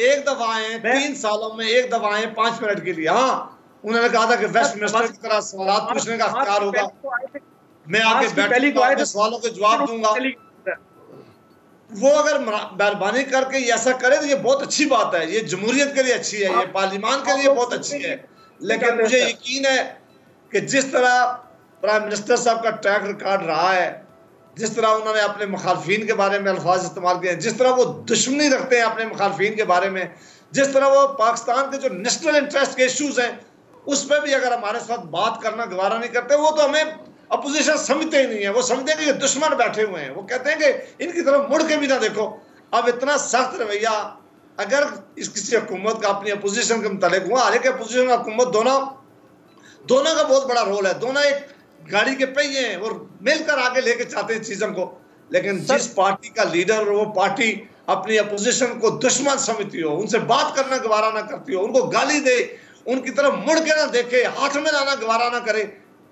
एक दफा आए 3 सालों में, एक दफा आए 5 मिनट के लिए। हाँ, उन्होंने कहा था कि वेस्ट मिनिस्टर की तरह सवाल पूछने का अख्तियार होगा, मैं आगे बैठूंगा, सवालों के जवाब दूंगा। वो अगर मेहरबानी करके ये ऐसा करे तो ये बहुत अच्छी बात है, ये जमहूरियत के लिए अच्छी है, ये पार्लियामान के लिए बहुत अच्छी है। लेकिन मुझे यकीन है कि जिस तरह प्राइम मिनिस्टर साहब का ट्रैक रिकॉर्ड रहा है, जिस तरह उन्होंने अपने मुखालफिन के बारे में अल्फाज इस्तेमाल किए, जिस तरह वो दुश्मनी रखते हैं अपने मुखालफिन के बारे में, जिस तरह वो पाकिस्तान के जो नेशनल इंटरेस्ट के इश्यूज हैं उस पर भी अगर हमारे साथ बात करना गवारा नहीं करते, वो तो हमें अपोजिशन समझते ही नहीं है। वो समझते हैं कि ये दुश्मन बैठे हुए हैं, वो कहते हैं कि इनकी तरफ मुड़ के भी ना देखो। अब इतना सख्त रवैया अगर इस किसी हुकूमत का अपनी अपोजिशन के मुतालिक हुआ, हालांकि अपोजिशन और हुकूमत दोनों का बहुत बड़ा रोल है, दोनों एक गाड़ी के पहिए हैं और मिलकर आगे लेके चाहते हैं चीजों को। लेकिन जिस पार्टी का लीडर और वो पार्टी अपनी अपोजिशन को दुश्मन समझती हो, उनसे बात करना गवारा ना करती हो, उनको गाली दे, उनकी तरफ मुड़ के ना देखे, हाथ में लाना गवारा ना करे,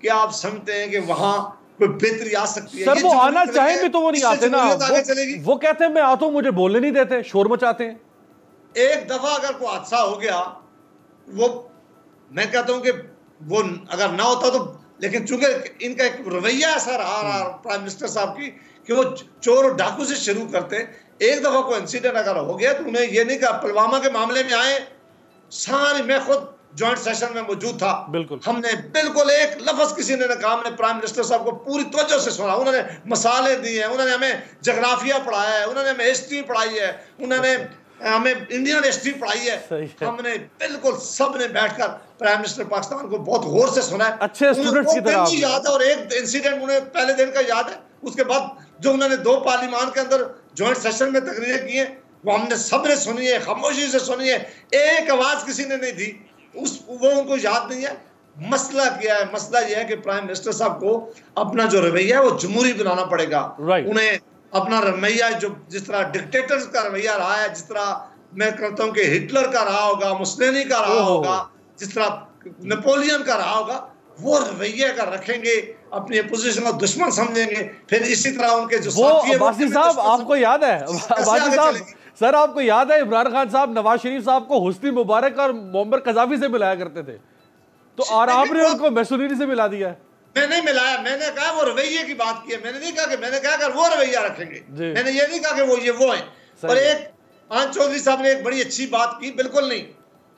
क्या आप समझते हैं कि वहां कोई बेहतरी आ सकती है? सर वो आना चाहे भी तो वो नहीं आते ना, वो कहते हैं मैं आता हूं, मुझे बोलने नहीं देते, शोर मचाते हैं। एक दफा अगर कोई हादसा हो गया, वो मैं कहता हूं कि वो अगर ना होता तो, लेकिन चूंकि इनका एक रवैया ऐसा रहा प्राइम मिनिस्टर साहब की कि वो चोर और डाकू से शुरू करते, एक दफा कोई इंसिडेंट अगर हो गया तो उन्हें ये नहीं कहा। पुलवामा के मामले में आए सारी, मैं खुद जॉइंट सेशन में मौजूद था, बिल्कुल हमने बिल्कुल एक लफ्ज किसी ने कहा, हमने प्राइम मिनिस्टर साहब को पूरी तवज्जो से सुना, उन्होंने मसाले दिए हैं, उन्होंने हमें जगराफिया पढ़ाया है, उन्होंने हमें हिस्ट्री पढ़ाई है, उन्होंने हमें इंडियन हिस्ट्री पढ़ाई है, हमने बिल्कुल सब ने बैठकर प्राइम मिनिस्टर पाकिस्तान को बहुत गौर से सुना है, अच्छे स्टूडेंट्स की तरह याद है। और एक इंसिडेंट उन्हें पहले दिन का याद है, उसके बाद जो उन्होंने 2 पार्लियामान के अंदर जॉइंट सेशन में तकरीरें की हैं वो हमने सबने सुनी है, खामोशी से सुनी है, एक आवाज किसी ने नहीं दी, वो उनको याद नहीं है। मसला क्या है? मसला यह है कि प्राइम मिनिस्टर साहब को अपना जो रवैया है वो जमहूरी बनाना पड़ेगा। उन्हें अपना रवैया जो जिस तरह डिक्टेटर्स का रवैया रहा है, जिस तरह मैं कहता हूं कि हिटलर का रहा होगा, मुसोलिनी का रहा होगा, जिस तरह नेपोलियन का रहा होगा, वो रवैया का रखेंगे, अपनी अपोजिशन को दुश्मन समझेंगे, फिर इसी तरह उनके जो साथी हैं, अब्बासी साहब आपको याद है, अब्बासी साहब सर आपको याद है इमरान खान साहब नवाज शरीफ साहब को हुस्नी मुबारक और मोहम्मद कजाफी से मिलाया करते थे, तो और आपने उनको मैसूलिनी से मिला दिया है। मैं नहीं मिलाया, मैंने कहा वो रवैये की बात की है, मैंने नहीं कहा कि, मैंने कहा अगर वो रवैया रखेंगे, मैंने ये नहीं कहा कि वो ये वो है। और एक आनंद चौधरी साहब ने एक बड़ी अच्छी बात की, बिल्कुल नहीं,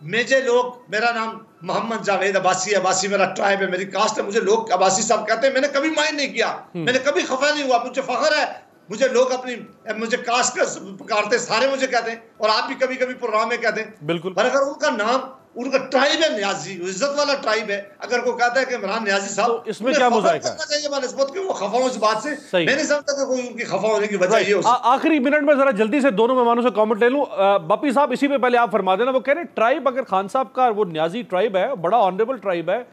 मुझे लोग, मेरा नाम मोहम्मद जावेद अब्बासी, अब्बासी मेरा ट्राइब है, मेरी कास्ट है, मुझे लोग अब्बासी साहब कहते हैं, मैंने कभी माइंड नहीं किया, मैंने कभी खफा नहीं हुआ, मुझे फख्र है, मुझे लोग अपनी मुझे कास्ट का पुकारते, सारे मुझे कहते हैं, और आप भी कभी कभी प्रोग्राम में कहते हैं, बिल्कुल। पर अगर उनका नाम, उनका ट्राइब है न्याजी, इज्जत वाला ट्राइब है, अगर कोई कहता है कि इमरान न्याजी साहब, तो इसमें क्या मुज़ाहिरा करना चाहिए बानिस्बत कि वो खफा हो इस बात से, मैं नहीं समझता कि कोई उनकी खफा होने की वजह ये हो। आखिरी मिनट में जरा जल्दी से दोनों मेहमानों से कमेंट ले लूं। बापी साहब इसी पे पहले आप फरमा देना, वो कह रहे हैं ट्राइब, अगर खान साहब का वो न्याजी ट्राइब है, बड़ा ऑनरेबल ट्राइब है,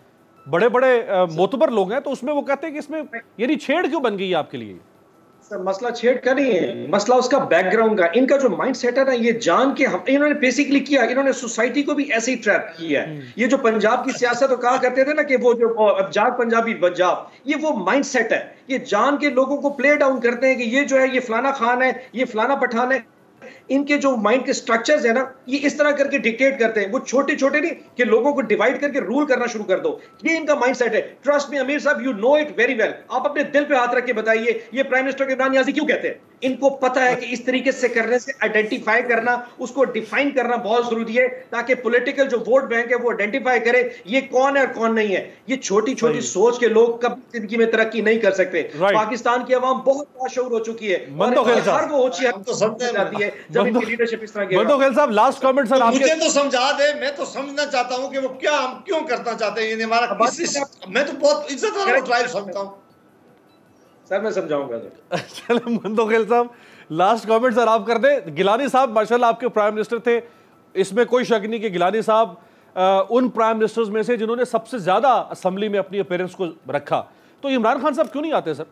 बड़े बड़े मोतबर लोग हैं, तो उसमें वो कहते हैं कि इसमें यानी छेड़ क्यों बन गई है आपके लिए? मसला छेड़ का नहीं है, मसला उसका बैकग्राउंड का, इनका जो माइंड सेट है ना, ये जान के हम इन्होंने बेसिकली किया, इन्होंने सोसाइटी को भी ऐसे ही ट्रैप किया है। ये जो पंजाब की सियासत तो कहा करते थे ना कि वो जो जाग पंजाबी पंजाब, ये वो माइंड सेट है, ये जान के लोगों को प्ले डाउन करते हैं कि ये जो है ये फलाना खान है, ये फलाना पठान है। इनके जो माइंड के स्ट्रक्चर्स है ना, ये इस तरह करके डिक्टेट करते हैं, वो छोटे छोटे नहीं कि लोगों को डिवाइड करके रूल करना शुरू कर दो, ये इनका माइंडसेट है। ट्रस्ट मी अमीर साहब, you know it very well. आप अपने दिल पे हाथ रख के बताइए ये प्राइम मिनिस्टर इमरान नियाजी क्यों कहते हैं? इनको पता है कि इस तरीके से करने से आइडेंटिफाई करना, उसको डिफाइन करना बहुत जरूरी है, ताकि पॉलिटिकल जो वोट बैंक है वो आइडेंटिफाई करे ये कौन है और कौन नहीं है। ये छोटी छोटी सोच के लोग कभी जिंदगी में तरक्की नहीं कर सकते। पाकिस्तान की आवाम बहुत बाशऊर हो चुकी है, हर वो होची है तो समझ जाती है जब इनकी लीडरशिप इस तरह की। मंदोखेल साहब लास्ट कमेंट सर, मुझे तो समझा दे, मैं तो समझना चाहता हूं कि वो क्या, हम क्यों करना चाहते हैं, ये हमारा मैं तो बहुत इज्जत वाला ट्राइब समझता हूं सर, मैं समझाऊंगा। चलो मंदोखेल साहब लास्ट कमेंट सर आप कर दें। गिलानी साहब माशाल्लाह आपके प्राइम मिनिस्टर थे, इसमें कोई शक नहीं कि गिलानी साहब उन प्राइम मिनिस्टर्स में से जिन्होंने सबसे ज्यादा असेंबली में अपनी अपीयरेंस को रखा, तो इमरान खान साहब क्यों नहीं आते सर?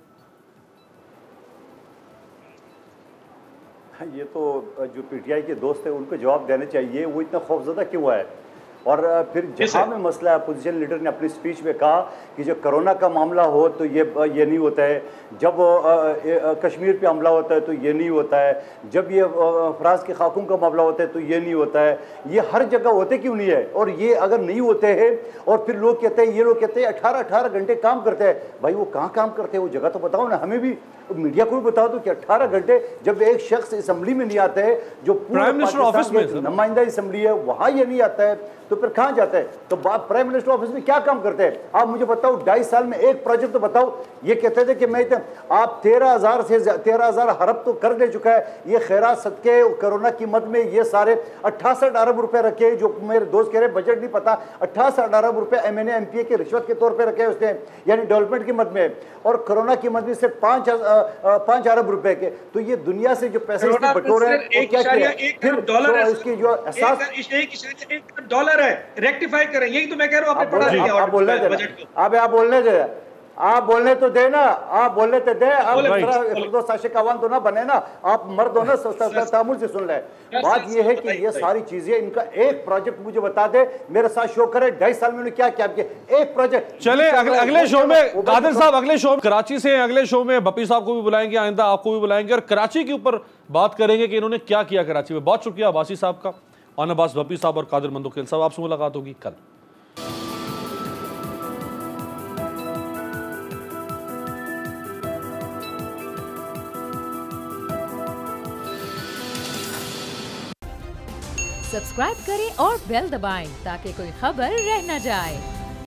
ये तो जो पीटीआई के दोस्त हैं उनको जवाब देने चाहिए, वो इतना खौफजदा क्यों है? और फिर जहाँ में मसला है, अपोजिशन लीडर ने अपनी स्पीच में कहा कि जब कोरोना का मामला हो तो ये नहीं होता है, जब कश्मीर पे हमला होता है तो ये नहीं होता है, जब ये फराज के खाकों का मामला होता है तो ये नहीं होता है। ये हर जगह होते क्यों नहीं है? और ये अगर नहीं होते हैं और फिर लोग कहते हैं, ये लोग कहते हैं 18 घंटे काम करते हैं। भाई वो कहाँ काम करते हैं? वो जगह तो बताओ ना, हमें भी, मीडिया को भी बताओ तो कि 18 घंटे जब एक शख्स असेंबली में नहीं आता है, जो प्राइम मिनिस्टर ऑफिस में नुमाइंदा असेंबली है वहाँ ये नहीं आता है, तो फिर कहाँ जाता है? तो प्राइम मिनिस्टर ऑफिस में क्या काम करते हैं? आप मुझे बताओ, 2.5 साल में एक प्रोजेक्ट तो बताओ। ये कहते थे कि मैं आप 13,000 अरब तो कर दे चुका है। ये खैरात सदके कोरोना की मद में ये सारे 68 अरब रुपए रखे, जो मेरे दोस्त कह रहे बजट नहीं पता, 68 अरब रुपए MNA MPA के रिश्वत के तौर पर रखे उसने, यानी डेवलपमेंट की मद में, और कोरोना की मद में सिर्फ 5 अरब रुपए के। तो ये दुनिया से जो पैसे बटोरे हैं क्या किया? फिर उसकी जो $1 है, रेक्टिफाई करें। यही तो मैं कह रहा हूं, आपने पढ़ा दिया आप बोलने दे, आप बोलने तो दे ना, आप बोलने तो दे। आप शाशिक अवान तो ना बने ना, आप मर्द हो ना, तामुल से सुन ले। बात ये है कि ये सारी चीजें, इनका एक प्रोजेक्ट मुझे बता दे, मेरे साथ शो करे 2.5 साल में क्या क्या किया, एक प्रोजेक्ट। चले अगले शो में कादिर साहब, अगले शो कराची से, अगले शो में बप्पी साहब को भी बुलाएंगे, आइंदा आपको भी बुलाएंगे और कराची के ऊपर बात करेंगे कि इन्होंने क्या किया कराची में। बहुत शुक्रिया अब्बासी साहब का, ऑन अब्बास बप्पी साहब और कादिर मंदोखेल साहब। आपसे मुलाकात होगी कल। सब्सक्राइब करें और बेल दबाएं ताकि कोई खबर रह न जाए।